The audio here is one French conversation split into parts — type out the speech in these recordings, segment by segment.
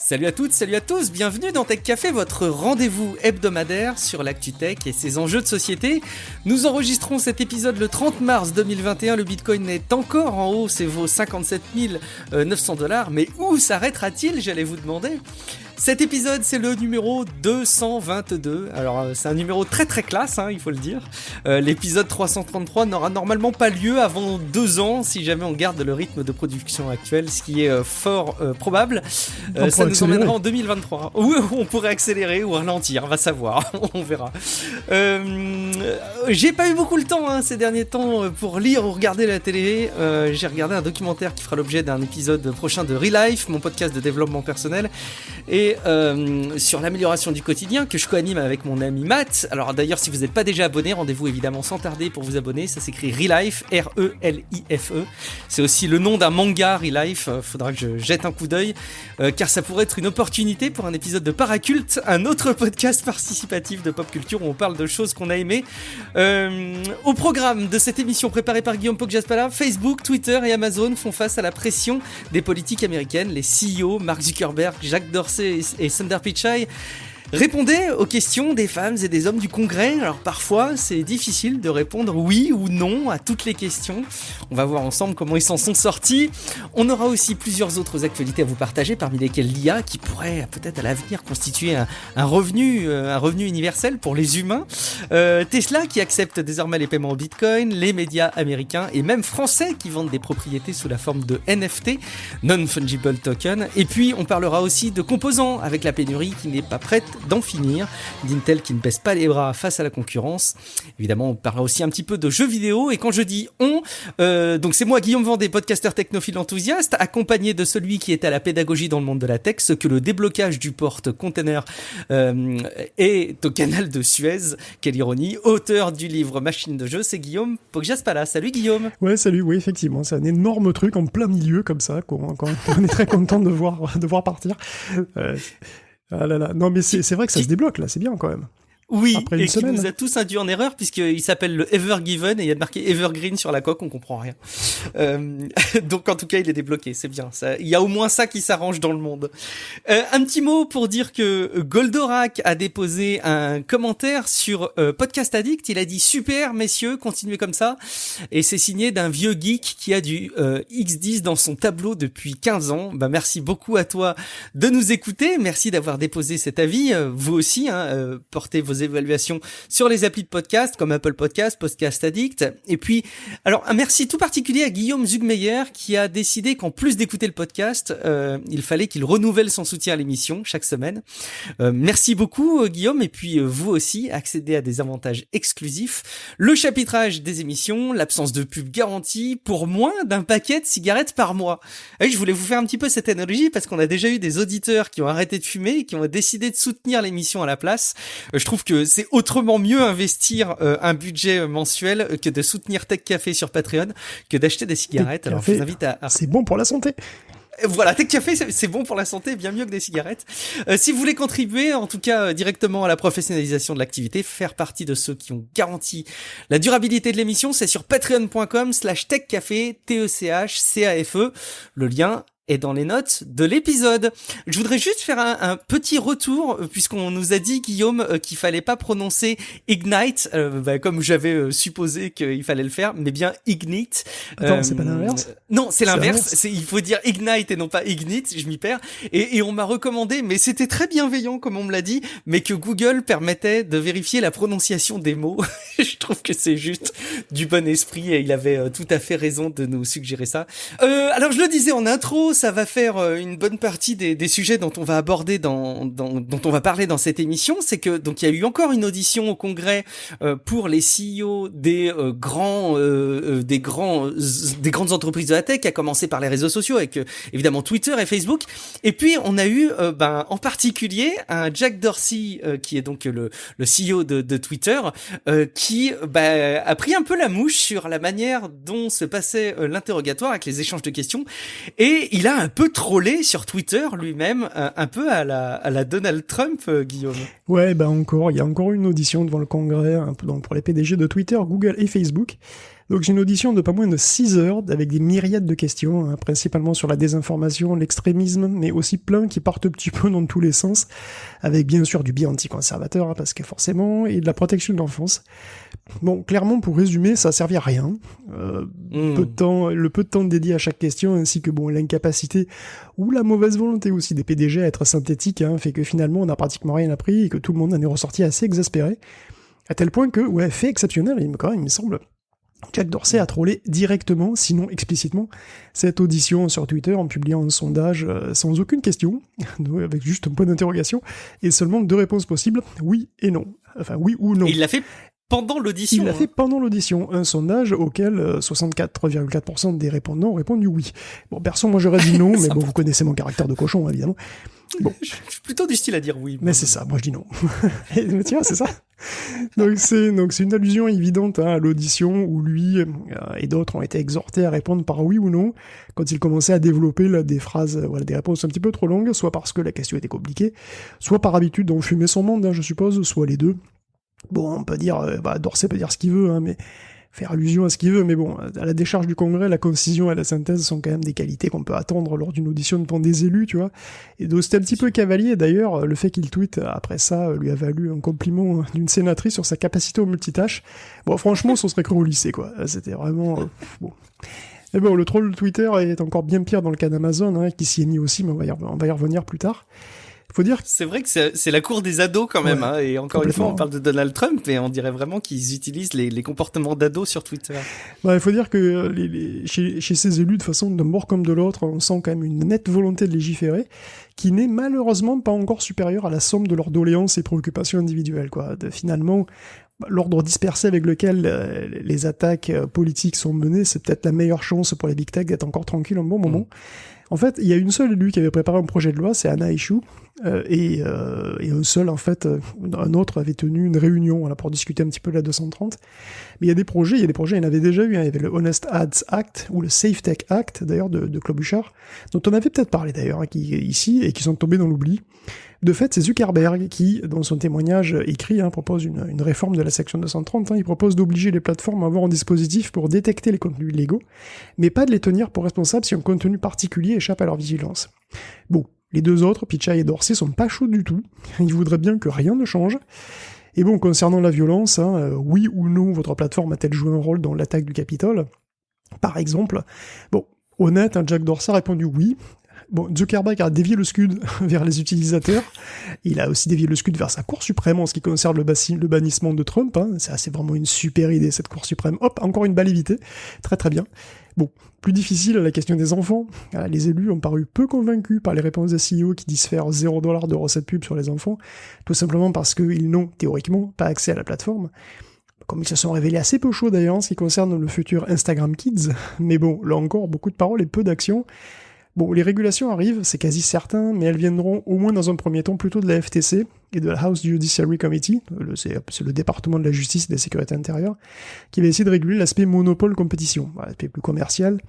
Salut à toutes, salut à tous, bienvenue dans Tech Café, votre rendez-vous hebdomadaire sur l'actu tech et ses enjeux de société. Nous enregistrons cet épisode le 30 mars 2021, le Bitcoin est encore en hausse et vaut 57 900 $, mais où s'arrêtera-t-il, j'allais vous demander ? Cet épisode, c'est le numéro 222. Alors, c'est un numéro très très classe, il faut le dire. L'épisode 333 n'aura normalement pas lieu avant 2 ans, si jamais on garde le rythme de production actuel, ce qui est fort probable. Ça nous emmènera en 2023. Ou on pourrait accélérer ou ralentir, on va savoir, on verra. J'ai pas eu beaucoup le temps ces derniers temps pour lire ou regarder la télé. J'ai regardé un documentaire qui fera l'objet d'un épisode prochain de Relife, mon podcast de développement personnel. Et sur l'amélioration du quotidien que je co-anime avec mon ami Matt. Alors d'ailleurs, si vous n'êtes pas déjà abonné, rendez-vous évidemment sans tarder pour vous abonner. Ça s'écrit Relife, R-E-L-I-F-E. C'est aussi le nom d'un manga, Relife. Faudra que je jette un coup d'œil, car ça pourrait être une opportunité pour un épisode de Paraculte, un autre podcast participatif de pop culture où on parle de choses qu'on a aimées. Au programme de cette émission préparée par Guillaume Poggiaspala, Facebook, Twitter et Amazon font face à la pression des politiques américaines. Les CEO, Mark Zuckerberg, Jack Dorsey et Sundar Pichai répondaient aux questions des femmes et des hommes du Congrès. Alors parfois, c'est difficile de répondre oui ou non à toutes les questions. On va voir ensemble comment ils s'en sont sortis. On aura aussi plusieurs autres actualités à vous partager, parmi lesquelles l'IA, qui pourrait peut-être à l'avenir constituer un revenu universel pour les humains. Tesla, qui accepte désormais les paiements au Bitcoin. Les médias américains et même français qui vendent des propriétés sous la forme de NFT, Non-Fungible Token. Et puis, on parlera aussi de composants, avec la pénurie qui n'est pas prête d'en finir, d'Intel qui ne baisse pas les bras face à la concurrence. Évidemment, on parlera aussi un petit peu de jeux vidéo, et quand je dis on, donc c'est moi, Guillaume Vendée, podcasteur technophile enthousiaste, accompagné de celui qui est à la pédagogie dans le monde de la tech, ce que le déblocage du porte-container est au canal de Suez. Quelle ironie, auteur du livre Machine de jeu, c'est Guillaume Poggiaspala. Salut Guillaume. Ouais, salut, oui, effectivement, c'est un énorme truc en plein milieu comme ça, qu'on est très content de voir partir. Ah là là. Non, mais c'est vrai que ça se débloque là, c'est bien quand même. Oui, après et qui nous a tous induit en erreur, puisqu'il s'appelle le Ever Given et il y a marqué Evergreen sur la coque, on comprend rien. Donc en tout cas, il est débloqué, c'est bien. Ça, il y a au moins ça qui s'arrange dans le monde. Un petit mot pour dire que Goldorak a déposé un commentaire sur Podcast Addict. Il a dit super messieurs, continuez comme ça. Et c'est signé d'un vieux geek qui a du X10 dans son tableau depuis 15 ans. Bah merci beaucoup à toi de nous écouter. Merci d'avoir déposé cet avis. Vous aussi, portez vos évaluations sur les applis de podcast comme Apple Podcast, Podcast Addict. Et puis, alors un merci tout particulier à Guillaume Zugmeyer qui a décidé qu'en plus d'écouter le podcast, il fallait qu'il renouvelle son soutien à l'émission chaque semaine. Merci beaucoup Guillaume, et puis vous aussi, accédez à des avantages exclusifs, le chapitrage des émissions, l'absence de pub garantie pour moins d'un paquet de cigarettes par mois. Et je voulais vous faire un petit peu cette analogie parce qu'on a déjà eu des auditeurs qui ont arrêté de fumer et qui ont décidé de soutenir l'émission à la place. Je trouve que c'est autrement mieux investir un budget mensuel que de soutenir Tech Café sur Patreon, que d'acheter des cigarettes. Alors je vous invite à... C'est bon pour la santé. Voilà, Tech Café, c'est bon pour la santé, bien mieux que des cigarettes. Si vous voulez contribuer, en tout cas directement à la professionnalisation de l'activité, faire partie de ceux qui ont garanti la durabilité de l'émission, c'est sur patreon.com/techcafé, TECHCAFE. Le lien est dans les notes de l'épisode. Je voudrais juste faire un petit retour, puisqu'on nous a dit, Guillaume, qu'il fallait pas prononcer Ignite, comme j'avais supposé qu'il fallait le faire, mais bien Ignite. Attends, c'est pas l'inverse ? Non, c'est l'inverse. Il faut dire Ignite et non pas Ignite, je m'y perds. Et on m'a recommandé, mais c'était très bienveillant comme on me l'a dit, mais que Google permettait de vérifier la prononciation des mots. Je trouve que c'est juste du bon esprit et il avait tout à fait raison de nous suggérer ça. Alors je le disais en intro, ça va faire une bonne partie des sujets dont on va aborder dont on va parler dans cette émission. C'est que donc il y a eu encore une audition au Congrès pour les CEO des grandes entreprises de la tech, à commencer par les réseaux sociaux avec évidemment Twitter et Facebook. Et puis on a eu en particulier un Jack Dorsey qui est donc le CEO de Twitter qui a pris un peu la mouche sur la manière dont se passait l'interrogatoire avec les échanges de questions, et il a un peu trollé sur Twitter lui-même, un peu à la Donald Trump, Guillaume. Ouais, il y a encore une audition devant le Congrès, un peu pour les PDG de Twitter, Google et Facebook. Donc j'ai une audition de pas moins de 6 heures avec des myriades de questions, hein, principalement sur la désinformation, l'extrémisme, mais aussi plein qui partent un petit peu dans tous les sens, avec bien sûr du biais anticonservateur, hein, parce que forcément, et de la protection de l'enfance. Bon, clairement, pour résumer, ça a servi à rien. Le peu de temps dédié à chaque question, ainsi que bon, l'incapacité ou la mauvaise volonté aussi des PDG à être synthétiques, hein, fait que finalement on n'a pratiquement rien appris et que tout le monde en est ressorti assez exaspéré. À tel point que, ouais, fait exceptionnel, il me semble, Jack Dorsey a trollé directement, sinon explicitement, cette audition sur Twitter en publiant un sondage sans aucune question, avec juste un point d'interrogation, et seulement 2 réponses possibles, oui et non. Enfin, oui ou non. Et il l'a fait pendant l'audition. Il l'a fait pendant l'audition, un sondage auquel 64,4% des répondants ont répondu oui. Bon, perso, moi j'aurais dit non, mais bon, vous connaissez mon caractère de cochon, évidemment. Bon. Je suis plutôt du style à dire oui. Mais c'est ça, moi je dis non. Mais tiens, c'est ça. Donc c'est une allusion évidente à l'audition où lui et d'autres ont été exhortés à répondre par oui ou non quand ils commençaient à développer là, des phrases, des réponses un petit peu trop longues, soit parce que la question était compliquée, soit par habitude d'enfumer son monde, hein, je suppose, soit les deux. Bon, on peut dire, Dorsey peut dire ce qu'il veut, hein, mais faire allusion à ce qu'il veut, mais bon, à la décharge du Congrès, la concision et la synthèse sont quand même des qualités qu'on peut attendre lors d'une audition devant des élus, tu vois. Et donc c'était un petit peu cavalier, d'ailleurs, le fait qu'il tweete après ça lui a valu un compliment d'une sénatrice sur sa capacité au multitâche. Bon, franchement, ça serait cru au lycée, quoi. C'était vraiment... bon. Mais bon, le troll de Twitter est encore bien pire dans le cas d'Amazon, hein, qui s'y est mis aussi, mais on va y revenir plus tard. Faut dire c'est vrai que c'est la cour des ados quand même, hein, et encore une fois on parle de Donald Trump et on dirait vraiment qu'ils utilisent les comportements d'ados sur Twitter. Il faut dire que chez ces élus, de façon d'un bord comme de l'autre, on sent quand même une nette volonté de légiférer qui n'est malheureusement pas encore supérieure à la somme de leurs doléances et préoccupations individuelles, quoi. Finalement, l'ordre dispersé avec lequel les attaques politiques sont menées, c'est peut-être la meilleure chance pour les big tech d'être encore tranquilles un bon moment. En fait, il y a une seule élue qui avait préparé un projet de loi, c'est Anna Eshoo, et un seul, en fait, un autre avait tenu une réunion voilà, pour discuter un petit peu de la 230. Mais il y a des projets, il y en avait déjà eu, hein, il y avait le Honest Ads Act, ou le Safe Tech Act, d'ailleurs, de Klobuchar, dont on avait peut-être parlé d'ailleurs, hein, ici, et qui sont tombés dans l'oubli. De fait, c'est Zuckerberg qui, dans son témoignage écrit, hein, propose une réforme de la section 230. Hein, il propose d'obliger les plateformes à avoir un dispositif pour détecter les contenus illégaux, mais pas de les tenir pour responsables si un contenu particulier échappe à leur vigilance. Bon, les deux autres, Pichai et Dorsey, sont pas chauds du tout. Ils voudraient bien que rien ne change. Et bon, concernant la violence, hein, oui ou non, votre plateforme a-t-elle joué un rôle dans l'attaque du Capitole ? Par exemple, bon, honnête, hein, Jack Dorsey a répondu oui. Bon, Zuckerberg a dévié le scud vers les utilisateurs. Il a aussi dévié le scud vers sa Cour suprême en ce qui concerne le bannissement de Trump. Hein. C'est vraiment une super idée, cette Cour suprême. Hop, encore une balle évitée. Très très bien. Bon, plus difficile, la question des enfants. Les élus ont paru peu convaincus par les réponses des CEO qui disent faire $0 de recettes pub sur les enfants, tout simplement parce qu'ils n'ont, théoriquement, pas accès à la plateforme. Comme ils se sont révélés assez peu chauds d'ailleurs en ce qui concerne le futur Instagram Kids. Mais bon, là encore, beaucoup de paroles et peu d'actions. Bon, les régulations arrivent, c'est quasi certain, mais elles viendront au moins dans un premier temps plutôt de la FTC et de la House Judiciary Committee, c'est le département de la justice et de la sécurité intérieure, qui va essayer de réguler l'aspect monopole-compétition, l'aspect plus commercial.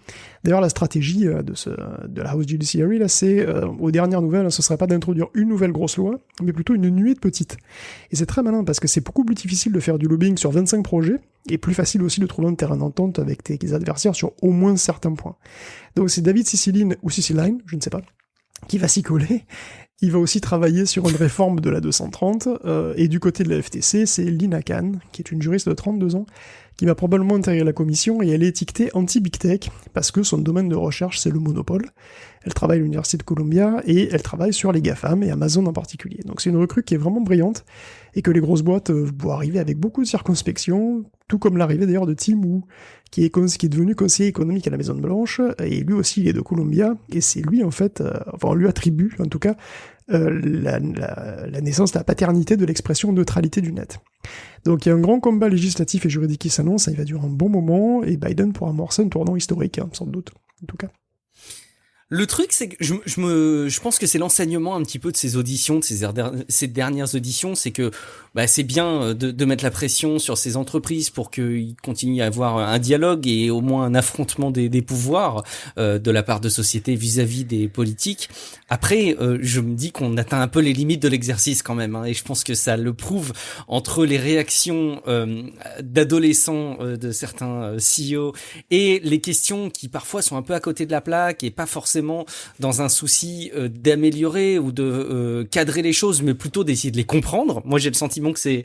D'ailleurs, la stratégie de la House Judiciary, là, c'est, aux dernières nouvelles, ce serait pas d'introduire une nouvelle grosse loi, mais plutôt une nuée de petites. Et c'est très malin, parce que c'est beaucoup plus difficile de faire du lobbying sur 25 projets, et plus facile aussi de trouver un terrain d'entente avec tes adversaires sur au moins certains points. Donc c'est David Cicilline, ou Ciciline, je ne sais pas, qui va s'y coller. Il va aussi travailler sur une réforme de la 230, et du côté de la FTC, c'est Lina Khan, qui est une juriste de 32 ans, qui va probablement intégrer la commission, et elle est étiquetée anti-big tech, parce que son domaine de recherche, c'est le monopole. Elle travaille à l'université de Columbia, et elle travaille sur les GAFAM, et Amazon en particulier. Donc c'est une recrue qui est vraiment brillante, et que les grosses boîtes vont arriver avec beaucoup de circonspection, tout comme l'arrivée d'ailleurs de Tim Wu, qui est devenu conseiller économique à la Maison Blanche, et lui aussi il est de Columbia, et c'est lui en fait, on lui attribue en tout cas la naissance, la paternité de l'expression neutralité du net. Donc il y a un grand combat législatif et juridique qui s'annonce, il va durer un bon moment, et Biden pourra amorcer un tournant historique, hein, sans doute, en tout cas. Le truc, c'est que je pense que c'est l'enseignement un petit peu de ces auditions, de ces dernières auditions, c'est que c'est bien de mettre la pression sur ces entreprises pour qu'ils continuent à avoir un dialogue et au moins un affrontement des pouvoirs de la part de sociétés vis-à-vis des politiques. Après, je me dis qu'on atteint un peu les limites de l'exercice quand même, hein, et je pense que ça le prouve entre les réactions d'adolescents de certains CEO et les questions qui parfois sont un peu à côté de la plaque et pas forcément dans un souci d'améliorer ou de cadrer les choses, mais plutôt d'essayer de les comprendre. Moi, j'ai le sentiment que c'est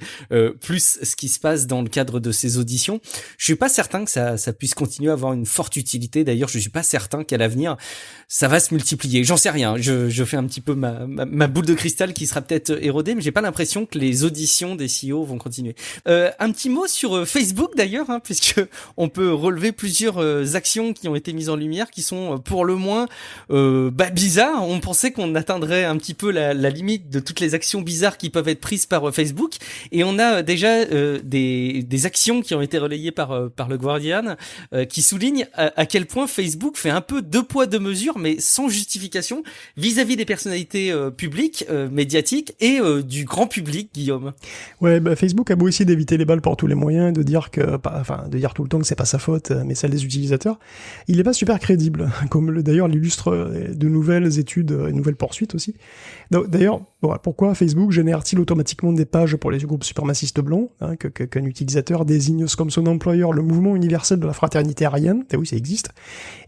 plus ce qui se passe dans le cadre de ces auditions. Je suis pas certain que ça puisse continuer à avoir une forte utilité. D'ailleurs, je suis pas certain qu'à l'avenir, ça va se multiplier. J'en sais rien. Je fais un petit peu ma boule de cristal qui sera peut-être érodée, mais j'ai pas l'impression que les auditions des CEO vont continuer. Un petit mot sur Facebook d'ailleurs, hein, puisque on peut relever plusieurs actions qui ont été mises en lumière, qui sont pour le moins bizarre. On pensait qu'on atteindrait un petit peu la limite de toutes les actions bizarres qui peuvent être prises par Facebook, et on a déjà des actions qui ont été relayées par le Guardian qui soulignent à quel point Facebook fait un peu deux poids deux mesures, mais sans justification, vis-à-vis des personnalités publiques, médiatiques et du grand public, Guillaume. Ouais, Facebook a beau essayer d'éviter les balles par tous les moyens, de dire de dire tout le temps que c'est pas sa faute, mais celle des utilisateurs, il est pas super crédible, comme d'ailleurs l'illustre de nouvelles études, et nouvelles poursuites aussi. D'ailleurs, pourquoi Facebook génère-t-il automatiquement des pages pour les groupes suprémacistes blancs, hein, qu'un utilisateur désigne comme son employeur le mouvement universel de la fraternité aryenne, oui, ça existe,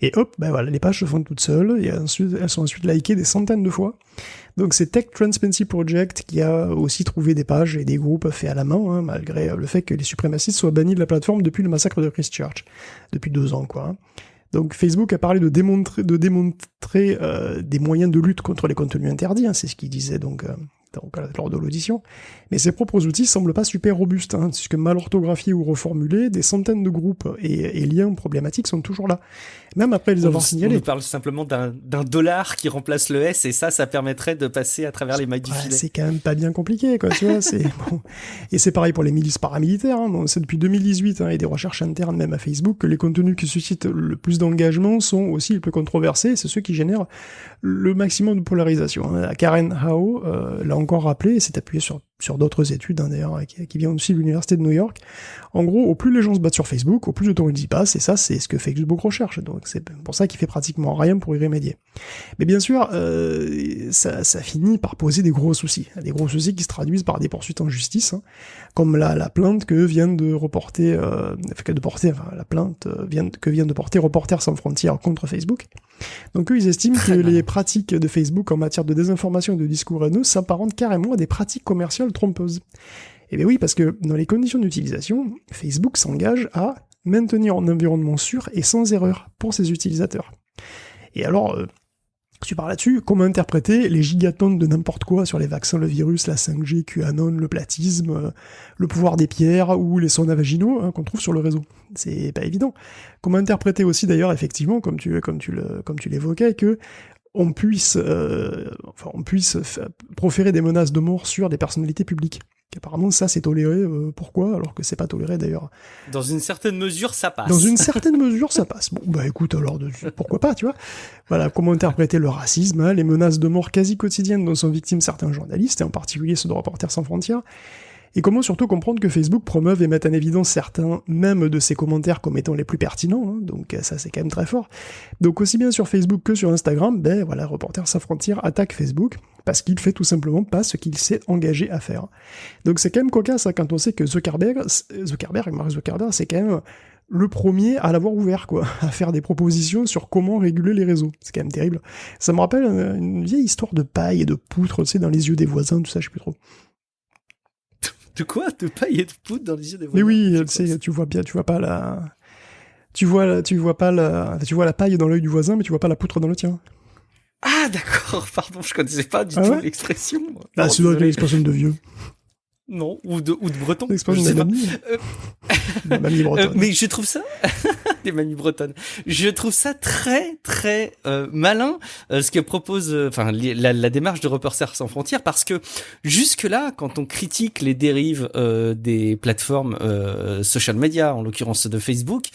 et hop, les pages se font toutes seules, et ensuite, elles sont ensuite likées des centaines de fois. Donc c'est Tech Transparency Project qui a aussi trouvé des pages et des groupes faits à la main, hein, malgré le fait que les suprémacistes soient bannis de la plateforme depuis le massacre de Christchurch, depuis 2 ans, quoi. Donc Facebook a parlé de démontrer des moyens de lutte contre les contenus interdits, hein, c'est ce qu'il disait donc lors de l'audition. Mais ces propres outils semblent pas super robustes, hein, puisque mal orthographiés ou reformulés, des centaines de groupes et liens problématiques sont toujours là. Même après les avoir signalés. On nous parle simplement d'un $, qui remplace le S, et ça permettrait de passer à travers les mailles du filet. C'est quand même pas bien compliqué, quoi, tu vois, c'est bon. Et c'est pareil pour les milices paramilitaires, hein. Bon, c'est depuis 2018, hein, et des recherches internes même à Facebook, que les contenus qui suscitent le plus d'engagement sont aussi les plus controversés, c'est ceux qui génèrent le maximum de polarisation, hein. Karen Hao l'a encore rappelé, et s'est appuyé sur d'autres études, hein, d'ailleurs, qui viennent aussi de l'université de New York. En gros, au plus les gens se battent sur Facebook, au plus de temps ils y passent, et ça, c'est ce que Facebook recherche. Donc c'est pour ça qu'il fait pratiquement rien pour y remédier. Mais bien sûr, ça finit par poser des gros soucis qui se traduisent par des poursuites en justice, hein, comme la plainte que vient de porter Reporters sans frontières contre Facebook. Donc eux, ils estiment que les pratiques de Facebook en matière de désinformation et de discours haineux s'apparentent carrément à des pratiques commerciales trompeuses. Et bien oui, parce que dans les conditions d'utilisation, Facebook s'engage à maintenir un environnement sûr et sans erreur pour ses utilisateurs. Et alors, tu parles là-dessus, comment interpréter les gigatonnes de n'importe quoi sur les vaccins, le virus, la 5G, QAnon, le platisme, le pouvoir des pierres ou les saunas vaginaux, hein, qu'on trouve sur le réseau? C'est pas évident. Comment interpréter aussi d'ailleurs, effectivement, comme tu l'évoquais, que on puisse proférer des menaces de mort sur des personnalités publiques. Apparemment, ça, c'est toléré. Pourquoi? Alors que c'est pas toléré, d'ailleurs. Dans une certaine mesure, ça passe. Dans une certaine mesure, ça passe. Bon, écoute, alors, pourquoi pas, tu vois? Voilà, comment interpréter le racisme, hein, les menaces de mort quasi quotidiennes dont sont victimes certains journalistes, et en particulier ceux de Reporters sans frontières. Et comment surtout comprendre que Facebook promeuve et mette en évidence certains même de ses commentaires comme étant les plus pertinents, hein, donc ça c'est quand même très fort. Donc aussi bien sur Facebook que sur Instagram, Reporters sans frontières attaque Facebook, parce qu'il fait tout simplement pas ce qu'il s'est engagé à faire. Donc c'est quand même cocasse, hein, quand on sait que Mark Zuckerberg, c'est quand même le premier à l'avoir ouvert, quoi, à faire des propositions sur comment réguler les réseaux. C'est quand même terrible. Ça me rappelle une vieille histoire de paille et de poutre, tu sais, dans les yeux des voisins, tout ça, je sais plus trop. De quoi? De paille et de poudre dans les yeux des voisins? Mais oui, tu vois pas la paille dans l'œil du voisin, mais tu vois pas la poutre dans le tien. Ah, d'accord, pardon, je connaissais pas du tout l'expression. C'est une expression de vieux. Non, ou de breton. L'expression de mamie. De mamie bretonne. Mais je trouve ça, des mamies bretonnes. Je trouve ça très très malin ce que propose, la démarche de Reporters sans frontières, parce que jusque là, quand on critique les dérives des plateformes social media, en l'occurrence de Facebook,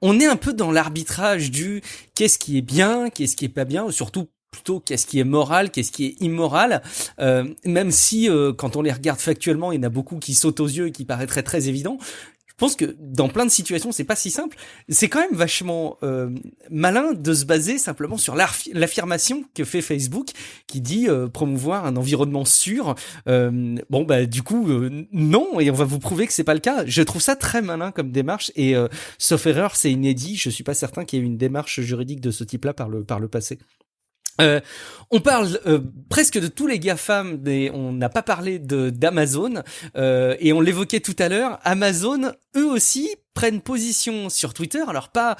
on est un peu dans l'arbitrage du qu'est-ce qui est bien, qu'est-ce qui est pas bien, surtout plutôt qu'est-ce qui est moral, qu'est-ce qui est immoral, même si quand on les regarde factuellement, il y en a beaucoup qui sautent aux yeux et qui paraîtraient très évidents. Je pense que dans plein de situations, c'est pas si simple. C'est quand même vachement malin de se baser simplement sur l'affirmation que fait Facebook, qui dit promouvoir un environnement sûr. Du coup, non, et on va vous prouver que c'est pas le cas. Je trouve ça très malin comme démarche, et sauf erreur, c'est inédit. Je suis pas certain qu'il y ait eu une démarche juridique de ce type-là par le passé. On parle presque de tous les GAFAM, mais on n'a pas parlé d'Amazon, et on l'évoquait tout à l'heure. Amazon, eux aussi, prennent position sur Twitter, alors pas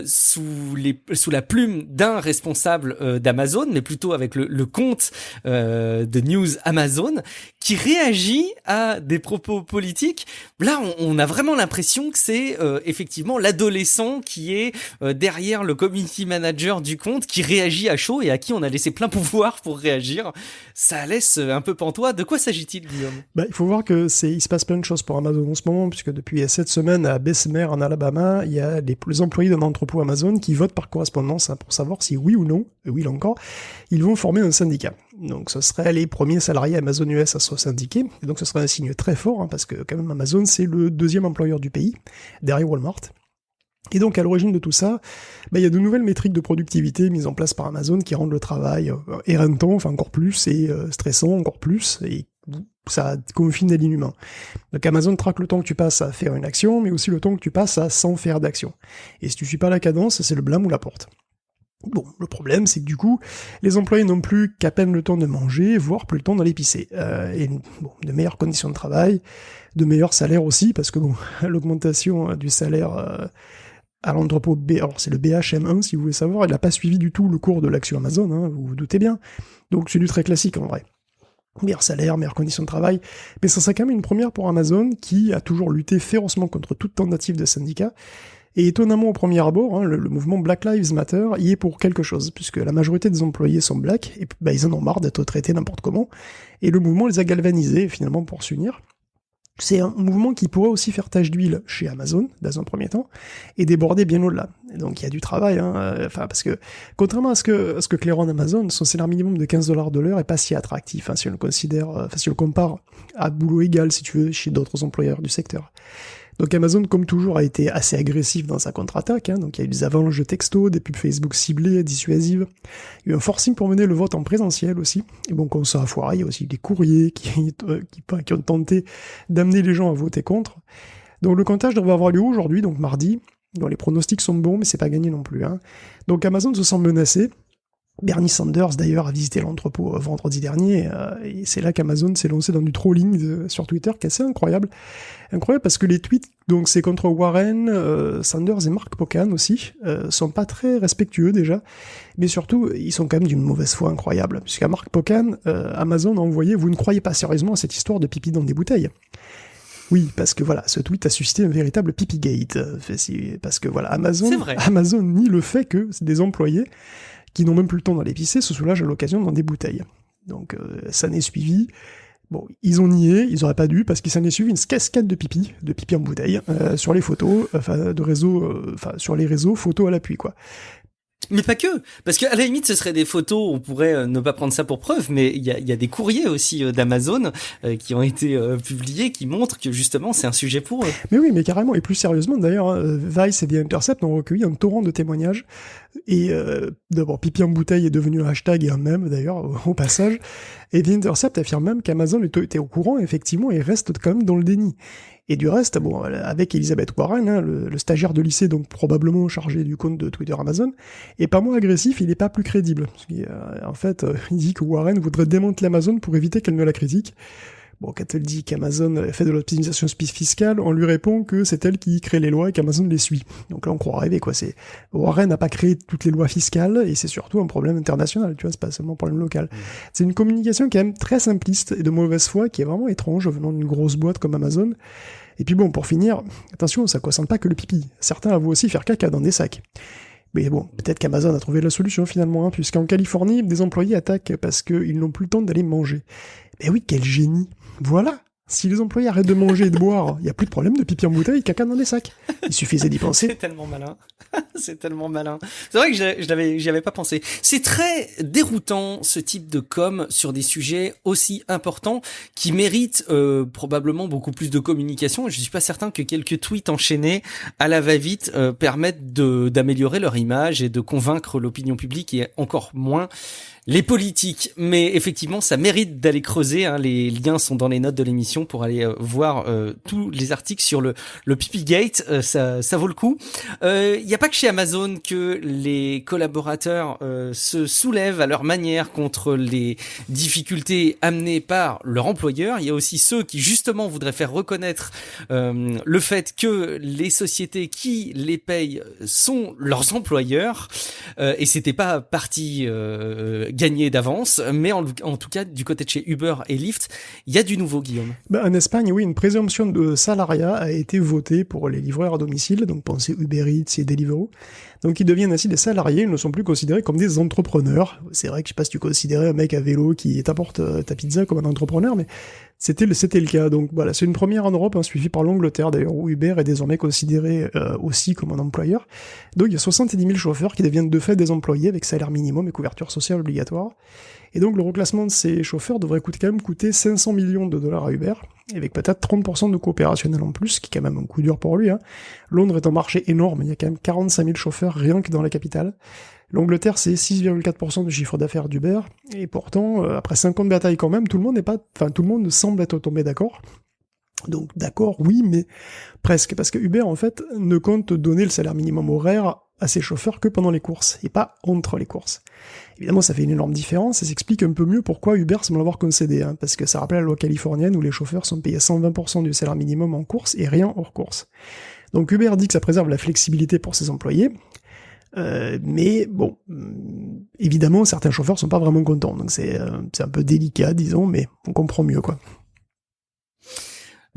sous la plume d'un responsable d'Amazon, mais plutôt avec le compte de News Amazon, qui réagit à des propos politiques. Là, on a vraiment l'impression que c'est effectivement l'adolescent qui est derrière le community manager du compte, qui réagit à chaud et à qui on a laissé plein pouvoir pour réagir. Ça laisse un peu pantois. De quoi s'agit-il, Guillaume ? Il faut voir que il se passe plein de choses pour Amazon en ce moment, puisque depuis cette semaine à Bessemer, en Alabama, il y a les employés d'un entrepôt Amazon qui votent par correspondance pour savoir si oui ou non, oui là encore, ils vont former un syndicat. Donc ce seraient les premiers salariés Amazon US à se syndiquer, et donc ce serait un signe très fort, parce que quand même Amazon c'est le deuxième employeur du pays, derrière Walmart. Et donc à l'origine de tout ça, il y a de nouvelles métriques de productivité mises en place par Amazon qui rendent le travail éreintant, encore plus, et stressant encore plus, et ça confine à l'inhumain. Donc Amazon traque le temps que tu passes à faire une action, mais aussi le temps que tu passes à sans faire d'action. Et si tu suis pas la cadence, c'est le blâme ou la porte. Bon, le problème, c'est que du coup, les employés n'ont plus qu'à peine le temps de manger, voire plus le temps d'aller pisser. De meilleures conditions de travail, de meilleurs salaires aussi, parce que l'augmentation du salaire à l'entrepôt B, alors c'est le BHM1 si vous voulez savoir, il n'a pas suivi du tout le cours de l'action Amazon, vous vous doutez bien. Donc c'est du très classique en vrai. Meilleur salaire, meilleures conditions de travail, mais ça serait quand même une première pour Amazon qui a toujours lutté férocement contre toute tentative de syndicat, et étonnamment au premier abord, le mouvement Black Lives Matter y est pour quelque chose, puisque la majorité des employés sont blacks, et ils en ont marre d'être traités n'importe comment, et le mouvement les a galvanisés finalement pour s'unir. C'est un mouvement qui pourrait aussi faire tache d'huile chez Amazon, dans un premier temps, et déborder bien au-delà. Et donc il y a du travail, parce que, contrairement à ce que claironne Amazon, son salaire minimum de $15 de l'heure est pas si attractif, si on le considère, si on le compare à boulot égal, si tu veux, chez d'autres employeurs du secteur. Donc Amazon, comme toujours, a été assez agressif dans sa contre-attaque, donc il y a eu des avalanches de textos, des pubs Facebook ciblées, dissuasives, il y a eu un forcing pour mener le vote en présentiel aussi, et bon, quand ça a foiré, il y a aussi des courriers qui ont tenté d'amener les gens à voter contre. Donc le comptage devrait avoir lieu aujourd'hui, donc mardi, donc les pronostics sont bons, mais c'est pas gagné non plus. Donc Amazon se sent menacé. Bernie Sanders, d'ailleurs, a visité l'entrepôt vendredi dernier, et c'est là qu'Amazon s'est lancé dans du trolling sur Twitter, qui est assez incroyable. Incroyable parce que les tweets, donc c'est contre Warren, Sanders et Mark Pocan aussi, sont pas très respectueux déjà, mais surtout, ils sont quand même d'une mauvaise foi incroyable, puisqu'à Mark Pocan, Amazon a envoyé « Vous ne croyez pas sérieusement à cette histoire de pipi dans des bouteilles ?» Oui, parce que voilà, ce tweet a suscité un véritable pipigate, parce que voilà, Amazon nie le fait que des employés qui n'ont même plus le temps d'aller pisser, se soulagent à l'occasion dans des bouteilles. Donc ça n'est suivi. Bon, ils ont nié, ils auraient pas dû, parce qu'il s'en est suivi une cascade de pipi en bouteille, sur les photos, sur les réseaux, photos à l'appui, quoi. Mais pas que, parce qu'à la limite ce serait des photos, on pourrait ne pas prendre ça pour preuve, mais il y a des courriers aussi d'Amazon qui ont été publiés, qui montrent que justement c'est un sujet pour eux. Mais oui, mais carrément, et plus sérieusement d'ailleurs, Vice et The Intercept ont recueilli un torrent de témoignages, et d'abord pipi en bouteille est devenu un hashtag et un mème d'ailleurs au passage, et The Intercept affirme même qu'Amazon était au courant effectivement et reste quand même dans le déni. Et du reste, bon, avec Elizabeth Warren, le stagiaire de lycée, donc probablement chargé du compte de Twitter Amazon, est pas moins agressif, il est pas plus crédible. En fait, il dit que Warren voudrait démanteler Amazon pour éviter qu'elle ne la critique. Bon, quand elle dit qu'Amazon fait de l'optimisation fiscale, on lui répond que c'est elle qui crée les lois et qu'Amazon les suit. Donc là, on croit rêver, quoi. Warren n'a pas créé toutes les lois fiscales, et c'est surtout un problème international, tu vois, c'est pas seulement un problème local. C'est une communication quand même très simpliste et de mauvaise foi qui est vraiment étrange venant d'une grosse boîte comme Amazon. Et puis bon, pour finir, attention, ça concerne pas que le pipi. Certains avouent aussi faire caca dans des sacs. Mais bon, peut-être qu'Amazon a trouvé la solution finalement, puisqu'en Californie, des employés attaquent parce qu'ils n'ont plus le temps d'aller manger. Mais oui, quel génie! Voilà! Si les employés arrêtent de manger et de boire, il n'y a plus de problème de pipi en bouteille, caca dans des sacs. Il suffisait d'y penser. C'est tellement malin. C'est tellement malin. C'est vrai que j'y avais pas pensé. C'est très déroutant, ce type de com sur des sujets aussi importants qui méritent probablement beaucoup plus de communication. Je suis pas certain que quelques tweets enchaînés à la va-vite permettent d'améliorer leur image et de convaincre l'opinion publique, et encore moins les politiques. Mais effectivement, ça mérite d'aller creuser, hein. Les liens sont dans les notes de l'émission pour aller voir tous les articles sur le Pipigate. Ça vaut le coup. Il n'y a pas que chez Amazon que les collaborateurs se soulèvent à leur manière contre les difficultés amenées par leur employeur. Il y a aussi ceux qui justement voudraient faire reconnaître le fait que les sociétés qui les payent sont leurs employeurs, et c'était pas parti gagné d'avance, mais en tout cas du côté de chez Uber et Lyft, il y a du nouveau, Guillaume. En Espagne, oui, une présomption de salariat a été votée pour les livreurs à domicile, donc pensez Uber Eats et Deliveroo. Donc ils deviennent ainsi des salariés, ils ne sont plus considérés comme des entrepreneurs. C'est vrai que je sais pas si tu considérais un mec à vélo qui t'apporte ta pizza comme un entrepreneur, mais c'était le cas. Donc voilà, c'est une première en Europe, hein, suivie par l'Angleterre d'ailleurs, où Uber est désormais considéré aussi comme un employeur. Donc il y a 70 000 chauffeurs qui deviennent de fait des employés avec salaire minimum et couverture sociale obligatoire. Et donc le reclassement de ces chauffeurs devrait quand même coûter 500 millions de dollars à Uber, avec peut-être 30% de coopérationnel en plus, ce qui est quand même un coup dur pour lui, hein. Londres est un marché énorme, il y a quand même 45 000 chauffeurs rien que dans la capitale. L'Angleterre, c'est 6,4% du chiffre d'affaires d'Uber, et pourtant, après 5 ans de bataille quand même, tout le monde semble être tombé d'accord. Donc d'accord, oui, mais presque, parce que Uber, en fait, ne compte donner le salaire minimum horaire à ses chauffeurs que pendant les courses, et pas entre les courses. Évidemment, ça fait une énorme différence, et s'explique un peu mieux pourquoi Uber semble avoir concédé, hein, parce que ça rappelle la loi californienne où les chauffeurs sont payés 120% du salaire minimum en course et rien hors course. Donc Uber dit que ça préserve la flexibilité pour ses employés, mais bon, évidemment, certains chauffeurs sont pas vraiment contents, donc c'est un peu délicat, disons, mais on comprend mieux, quoi.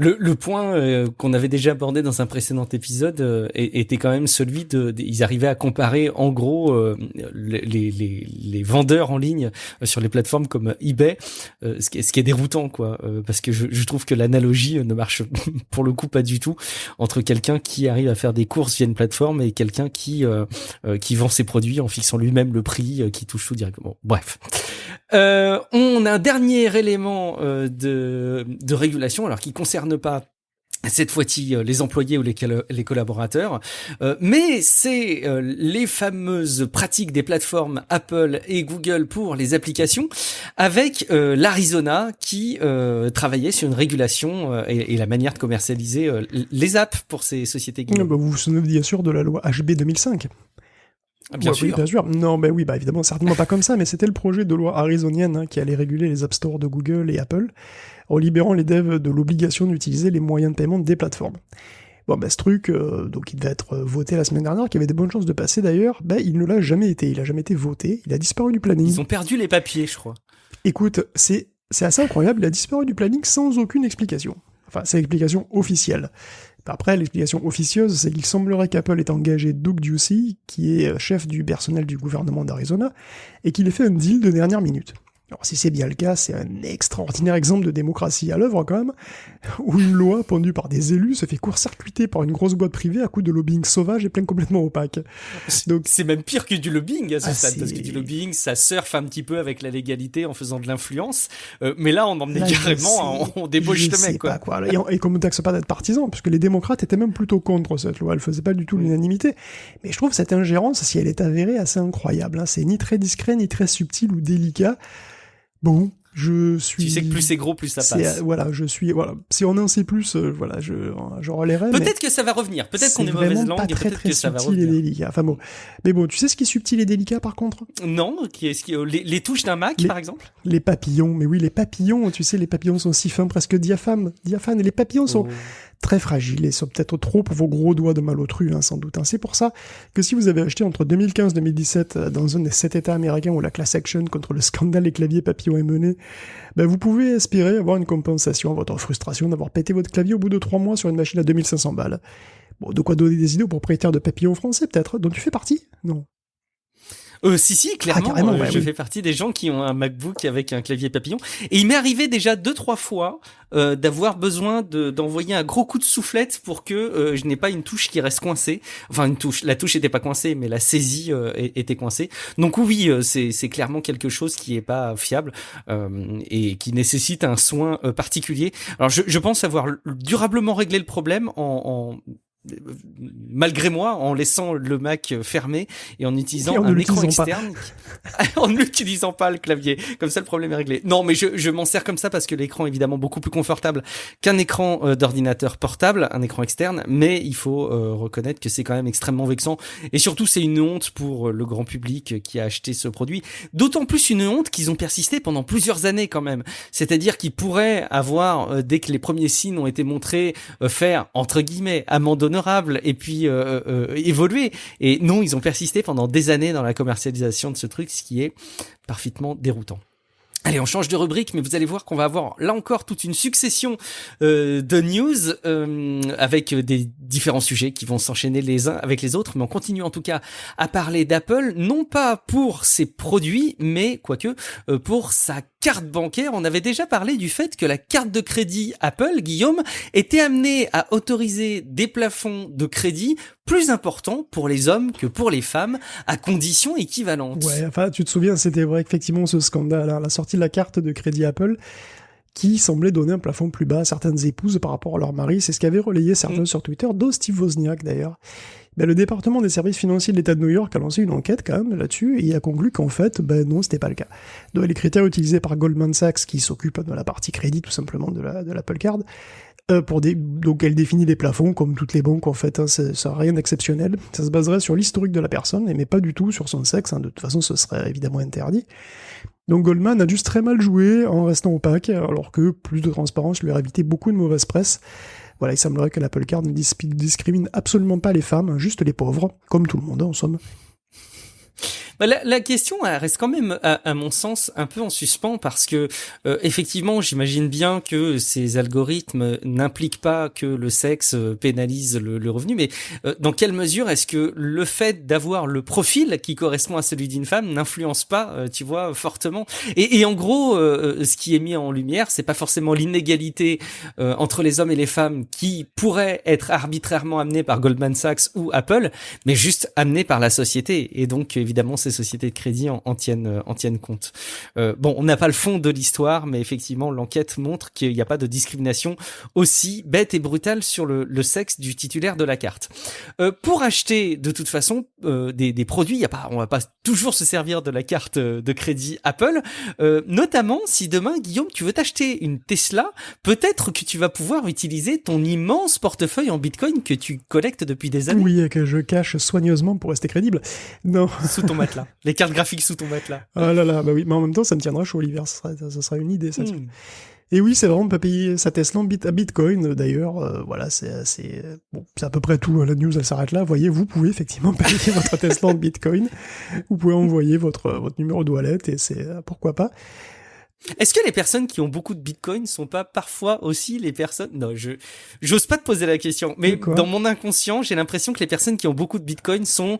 Le point qu'on avait déjà abordé dans un précédent épisode était quand même celui ils arrivaient à comparer en gros les vendeurs en ligne sur les plateformes comme eBay, ce qui est déroutant, quoi, parce que je trouve que l'analogie ne marche pour le coup pas du tout entre quelqu'un qui arrive à faire des courses via une plateforme et quelqu'un qui vend ses produits en fixant lui-même le prix, qui touche tout directement. Bref. On a un dernier élément de régulation, alors qui concerne pas cette fois-ci les employés ou les collaborateurs, mais c'est les fameuses pratiques des plateformes Apple et Google pour les applications, avec l'Arizona qui travaillait sur une régulation et la manière de commercialiser les apps pour ces sociétés. Vous vous souvenez bien sûr de la loi HB 2005 ? Bien sûr. Oui, bien sûr. Non, oui, évidemment, certainement pas comme ça, mais c'était le projet de loi arizonienne, hein, qui allait réguler les App Store de Google et Apple, en libérant les devs de l'obligation d'utiliser les moyens de paiement des plateformes. Ce truc, donc il devait être voté la semaine dernière, qui avait des bonnes chances de passer d'ailleurs, il ne l'a jamais été, il a jamais été voté, il a disparu du planning. Ils ont perdu les papiers, je crois. Écoute, c'est assez incroyable, il a disparu du planning sans aucune explication. Enfin, c'est l'explication officielle. Après, l'explication officieuse, c'est qu'il semblerait qu'Apple ait engagé Doug Ducey, qui est chef du personnel du gouvernement d'Arizona, et qu'il ait fait un deal de dernière minute. Alors si c'est bien le cas, c'est un extraordinaire exemple de démocratie à l'œuvre quand même, où une loi pendue par des élus se fait court-circuiter par une grosse boîte privée à coup de lobbying sauvage et plein complètement opaque. Donc c'est même pire que du lobbying à ce stade, parce que du lobbying, ça surfe un petit peu avec la légalité en faisant de l'influence, mais là on emmenait carrément, on débauche le mec, quoi. Et comme on taxe pas d'être partisan, puisque les démocrates étaient même plutôt contre cette loi, elle faisait pas du tout l'unanimité. Mais je trouve cette ingérence, si elle est avérée, assez incroyable, hein. C'est ni très discret, ni très subtil ou délicat. Bon, Tu sais que plus c'est gros, plus ça passe. Si on en sait plus, je relayerai. Peut-être que ça va revenir. Peut-être qu'on est mauvaise langue et peut-être que ça va revenir. C'est vraiment pas très délicat. Enfin bon. Mais bon, tu sais ce qui est subtil et délicat par contre? Non, les touches d'un Mac, par exemple? Les papillons. Mais oui, les papillons. Tu sais, les papillons sont si fins, presque diaphanes. Et les papillons sont très fragiles et sont peut-être trop pour vos gros doigts de malotru, sans doute. C'est pour ça que si vous avez acheté entre 2015 et 2017 dans un des 7 États américains où la class action contre le scandale des claviers papillons est menée, vous pouvez espérer avoir une compensation à votre frustration d'avoir pété votre clavier au bout de 3 mois sur une machine à 2500 balles. Bon, de quoi donner des idées aux propriétaires de papillons français, peut-être, dont tu fais partie? Non. Si, clairement, je fais partie des gens qui ont un MacBook avec un clavier papillon. Et il m'est arrivé déjà 2-3 fois d'avoir besoin d'envoyer un gros coup de soufflette pour que je n'ai pas une touche qui reste coincée. Enfin, la touche était pas coincée, mais la saisie était coincée. Donc oui, c'est clairement quelque chose qui est pas fiable et qui nécessite un soin particulier. Alors je pense avoir durablement réglé le problème malgré moi, en laissant le Mac fermé et en utilisant un écran externe, en n'utilisant pas le clavier. Comme ça, le problème est réglé. Non, mais je m'en sers comme ça parce que l'écran est évidemment beaucoup plus confortable qu'un écran d'ordinateur portable, un écran externe, mais il faut reconnaître que c'est quand même extrêmement vexant. Et surtout, c'est une honte pour le grand public qui a acheté ce produit. D'autant plus une honte qu'ils ont persisté pendant plusieurs années quand même. C'est-à-dire qu'ils pourraient avoir, dès que les premiers signes ont été montrés, faire, entre guillemets, amende honorable et puis évoluer. Et non, ils ont persisté pendant des années dans la commercialisation de ce truc, ce qui est parfaitement déroutant. Allez, on change de rubrique, mais vous allez voir qu'on va avoir là encore toute une succession de news avec des différents sujets qui vont s'enchaîner les uns avec les autres, mais on continue en tout cas à parler d'Apple, non pas pour ses produits, mais quoique pour sa carte bancaire. On avait déjà parlé du fait que la carte de crédit Apple, Guillaume, était amenée à autoriser des plafonds de crédit plus importants pour les hommes que pour les femmes, à conditions équivalentes. Ouais, enfin, tu te souviens, c'était vrai, effectivement, ce scandale, la sortie de la carte de crédit Apple, qui semblait donner un plafond plus bas à certaines épouses par rapport à leur mari. C'est ce qu'avait relayé certains sur Twitter, dont Steve Wozniak d'ailleurs. Le département des services financiers de l'État de New York a lancé une enquête quand même là-dessus et a conclu qu'en fait, non, c'était pas le cas. Donc, les critères utilisés par Goldman Sachs, qui s'occupe de la partie crédit tout simplement de l'Apple Card, donc elle définit les plafonds comme toutes les banques en fait, ça n'a rien d'exceptionnel. Ça se baserait sur l'historique de la personne, mais pas du tout sur son sexe, de toute façon ce serait évidemment interdit. Donc Goldman a juste très mal joué en restant opaque, alors que plus de transparence lui aurait évité beaucoup de mauvaise presse. Voilà, il semblerait que l'Apple Card ne discrimine absolument pas les femmes, juste les pauvres, comme tout le monde en somme. La question elle reste quand même, à mon sens, un peu en suspens parce que effectivement, j'imagine bien que ces algorithmes n'impliquent pas que le sexe pénalise le revenu, mais dans quelle mesure est-ce que le fait d'avoir le profil qui correspond à celui d'une femme n'influence pas, tu vois, fortement et en gros, ce qui est mis en lumière, c'est pas forcément l'inégalité entre les hommes et les femmes qui pourrait être arbitrairement amenée par Goldman Sachs ou Apple, mais juste amenée par la société. Et donc, évidemment, ces sociétés de crédit en tiennent compte. Bon, on n'a pas le fond de l'histoire, mais effectivement, l'enquête montre qu'il n'y a pas de discrimination aussi bête et brutale sur le sexe du titulaire de la carte. Pour acheter, de toute façon, des produits, on va pas toujours se servir de la carte de crédit Apple, notamment si demain, Guillaume, tu veux t'acheter une Tesla, peut-être que tu vas pouvoir utiliser ton immense portefeuille en Bitcoin que tu collectes depuis des années. Oui, et que je cache soigneusement pour rester crédible. Non. Sous ton matelas. Les cartes graphiques sous ton matelas. Ah là là, bah oui, mais en même temps, ça me tiendra chaud l'hiver, ça sera une idée, ça. Et oui, c'est vraiment pas payer sa Tesla à Bitcoin, d'ailleurs, voilà, c'est à peu près tout, la news, elle s'arrête là. Vous voyez, vous pouvez effectivement payer votre Tesla en Bitcoin, vous pouvez envoyer votre numéro de wallet, et c'est, pourquoi pas. Est-ce que les personnes qui ont beaucoup de Bitcoin sont pas parfois aussi les personnes... Non, j'ose pas te poser la question, mais dans mon inconscient, j'ai l'impression que les personnes qui ont beaucoup de Bitcoin sont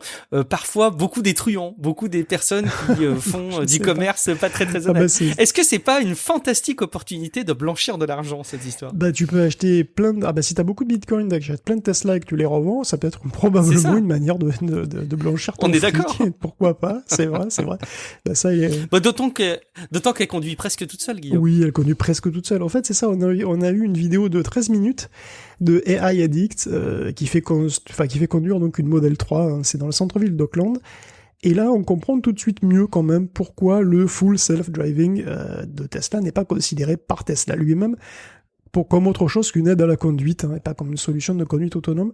parfois beaucoup des truands, beaucoup des personnes qui font du commerce pas très très honnête. Est-ce que c'est pas une fantastique opportunité de blanchir de l'argent, cette histoire? Tu peux acheter plein de... si t'as beaucoup de Bitcoin, t'achètes plein de Tesla et que tu les revends, ça peut être probablement une manière de blanchir ton fric. On est d'accord. Pourquoi pas? C'est vrai. Ça y est. D'autant qu'elle conduit presque toute seule, Guillaume. Oui, elle conduit presque toute seule. En fait, c'est ça, on a eu une vidéo de 13 minutes de AI Addict qui fait conduire donc une Model 3, c'est dans le centre-ville d'Auckland. Et là, on comprend tout de suite mieux quand même pourquoi le full self-driving de Tesla n'est pas considéré par Tesla lui-même comme autre chose qu'une aide à la conduite, et pas comme une solution de conduite autonome.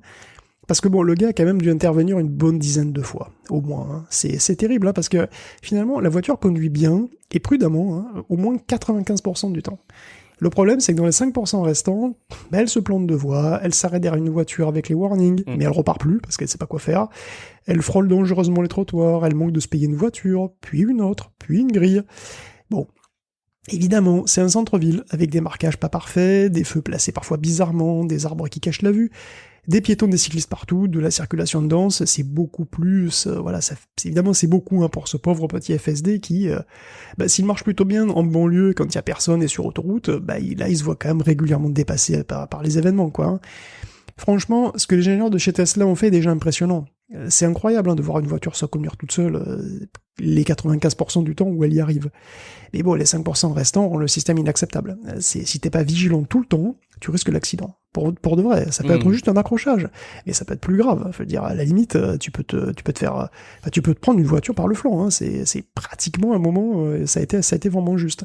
Parce que bon, le gars a quand même dû intervenir une bonne dizaine de fois, au moins. Hein. C'est terrible, parce que finalement, la voiture conduit bien, et prudemment, au moins 95% du temps. Le problème, c'est que dans les 5% restants, elle se plante de voie, elle s'arrête derrière une voiture avec les warnings, mais elle repart plus, parce qu'elle sait pas quoi faire. Elle frôle dangereusement les trottoirs, elle manque de se payer une voiture, puis une autre, puis une grille. Bon. Évidemment, c'est un centre-ville, avec des marquages pas parfaits, des feux placés parfois bizarrement, des arbres qui cachent la vue, des piétons, des cyclistes partout, de la circulation dense, c'est beaucoup plus... évidemment, c'est beaucoup pour ce pauvre petit FSD qui, s'il marche plutôt bien en banlieue, quand il y a personne et sur autoroute, il se voit quand même régulièrement dépassé par les événements, quoi. Hein. Franchement, ce que les ingénieurs de chez Tesla ont fait est déjà impressionnant. C'est incroyable de voir une voiture se conduire toute seule les 95% du temps où elle y arrive. Mais bon, les 5% restants rendent le système inacceptable. Si t'es pas vigilant tout le temps, tu risques l'accident. Pour de vrai, ça peut être juste un accrochage, mais ça peut être plus grave. Je veux dire, à la limite, tu peux te prendre une voiture par le flanc. Hein. C'est pratiquement un moment, ça a été vraiment juste.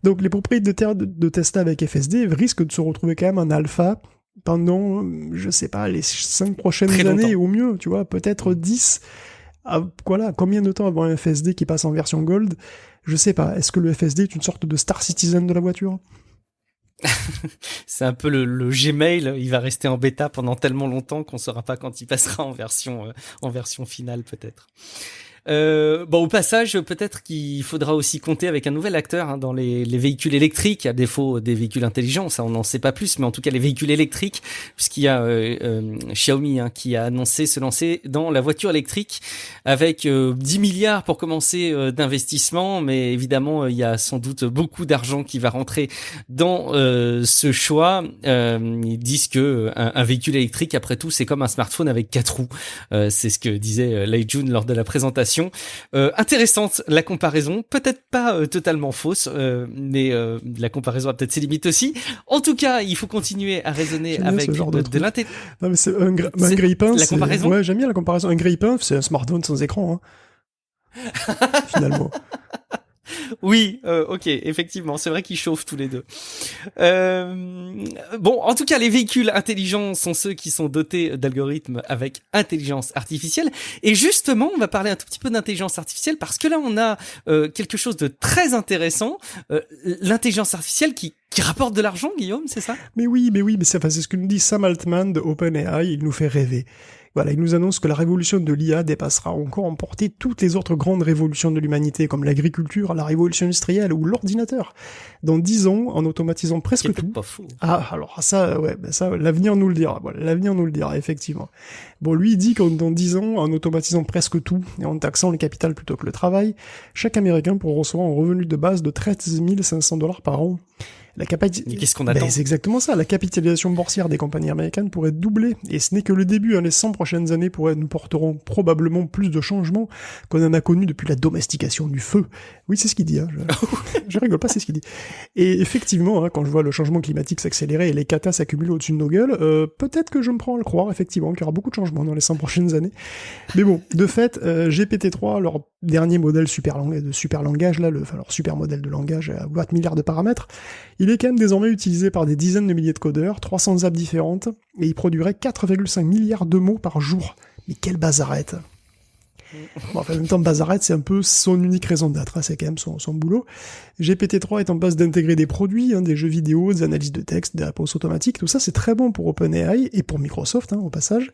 Donc les propriétaires de Tesla avec FSD risquent de se retrouver quand même en alpha pendant, je sais pas, les 5 prochaines années au mieux, tu vois, peut-être 10. Voilà, combien de temps avant un FSD qui passe en version Gold? Je sais pas. Est-ce que le FSD est une sorte de Star Citizen de la voiture? C'est un peu le Gmail, il va rester en bêta pendant tellement longtemps qu'on saura pas quand il passera en version finale peut-être. Au passage, peut-être qu'il faudra aussi compter avec un nouvel acteur dans les véhicules électriques, à défaut des véhicules intelligents, ça on n'en sait pas plus, mais en tout cas les véhicules électriques, puisqu'il y a Xiaomi qui a annoncé se lancer dans la voiture électrique avec 10 milliards pour commencer d'investissement, mais évidemment il y a sans doute beaucoup d'argent qui va rentrer dans ce choix. Ils disent que un véhicule électrique, après tout, c'est comme un smartphone avec 4 roues. C'est ce que disait Lei Jun lors de la présentation. Intéressante la comparaison, peut-être pas totalement fausse, mais la comparaison a peut-être ses limites aussi. En tout cas, il faut continuer à raisonner avec de l'intelligence. Non mais c'est un grille-pain. La comparaison. Ouais, j'aime bien la comparaison. Un grille-pain, c'est un smartphone sans écran, finalement. Oui, ok, effectivement, c'est vrai qu'ils chauffent tous les deux. En tout cas, les véhicules intelligents sont ceux qui sont dotés d'algorithmes avec intelligence artificielle. Et justement, on va parler un tout petit peu d'intelligence artificielle parce que là, on a quelque chose de très intéressant. L'intelligence artificielle qui rapporte de l'argent, Guillaume, c'est ça ? Mais c'est ce que nous dit Sam Altman de OpenAI, il nous fait rêver. Voilà, il nous annonce que la révolution de l'IA dépassera encore emporter toutes les autres grandes révolutions de l'humanité, comme l'agriculture, la révolution industrielle ou l'ordinateur. Dans 10 ans, en automatisant presque tout. Pas fou. Ah, alors ça, l'avenir nous le dira. Voilà, l'avenir nous le dira, effectivement. Bon, lui, il dit que dans 10 ans, en automatisant presque tout, et en taxant le capital plutôt que le travail, chaque Américain pourra recevoir un revenu de base de 13 500 $ par an. Qu'est-ce qu'on attend ? C'est exactement ça. La capitalisation boursière des compagnies américaines pourrait doubler. Et ce n'est que le début. Les 100 prochaines années nous porteront probablement plus de changements qu'on en a connus depuis la domestication du feu. Oui, c'est ce qu'il dit. Je rigole pas, c'est ce qu'il dit. Et effectivement, quand je vois le changement climatique s'accélérer et les catas s'accumuler au-dessus de nos gueules, peut-être que je me prends à le croire, effectivement, qu'il y aura beaucoup de changements dans les 100 prochaines années. Mais bon, de fait, GPT-3, leur dernier modèle de super langage, leur super modèle de langage à 4 milliards de paramètres, il est quand même désormais utilisé par des dizaines de milliers de codeurs, 300 apps différentes, et il produirait 4,5 milliards de mots par jour. Mais quelle bazarette! Bon, en même temps, bazarette, c'est un peu son unique raison d'être, c'est quand même son boulot. GPT-3 est en passe d'intégrer des produits, des jeux vidéo, des analyses de texte, des réponses automatiques, tout ça c'est très bon pour OpenAI et pour Microsoft, au passage.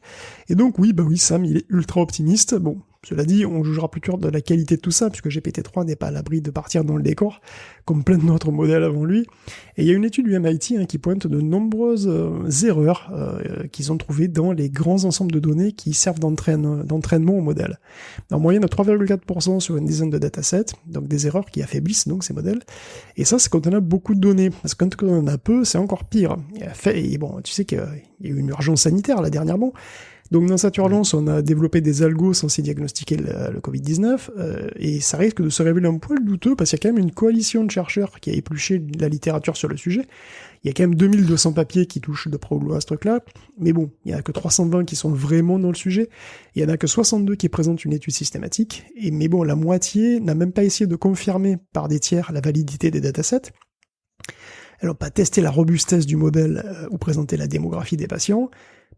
Et donc oui, Sam, il est ultra optimiste. Bon, cela dit, on jugera plus tard de la qualité de tout ça, puisque GPT-3 n'est pas à l'abri de partir dans le décor, comme plein d'autres modèles avant lui. Et il y a une étude du MIT qui pointe de nombreuses erreurs qu'ils ont trouvées dans les grands ensembles de données qui servent d'entraînement au modèle. En moyenne, à 3,4% sur une dizaine de datasets, donc des erreurs qui affaiblissent donc ces modèles. Et ça, c'est quand on a beaucoup de données, parce que quand on en a peu, c'est encore pire. Et bon, tu sais qu'il y a eu une urgence sanitaire là dernièrement. Donc dans cette urgence, on a développé des algos censés diagnostiquer le Covid-19, et ça risque de se révéler un poil douteux parce qu'il y a quand même une coalition de chercheurs qui a épluché la littérature sur le sujet. Il y a quand même 2200 papiers qui touchent de près ou de loin à ce truc-là, mais bon, il y en a que 320 qui sont vraiment dans le sujet, il y en a que 62 qui présentent une étude systématique, mais bon, la moitié n'a même pas essayé de confirmer par des tiers la validité des datasets. Elles n'ont pas testé la robustesse du modèle ou présenté la démographie des patients,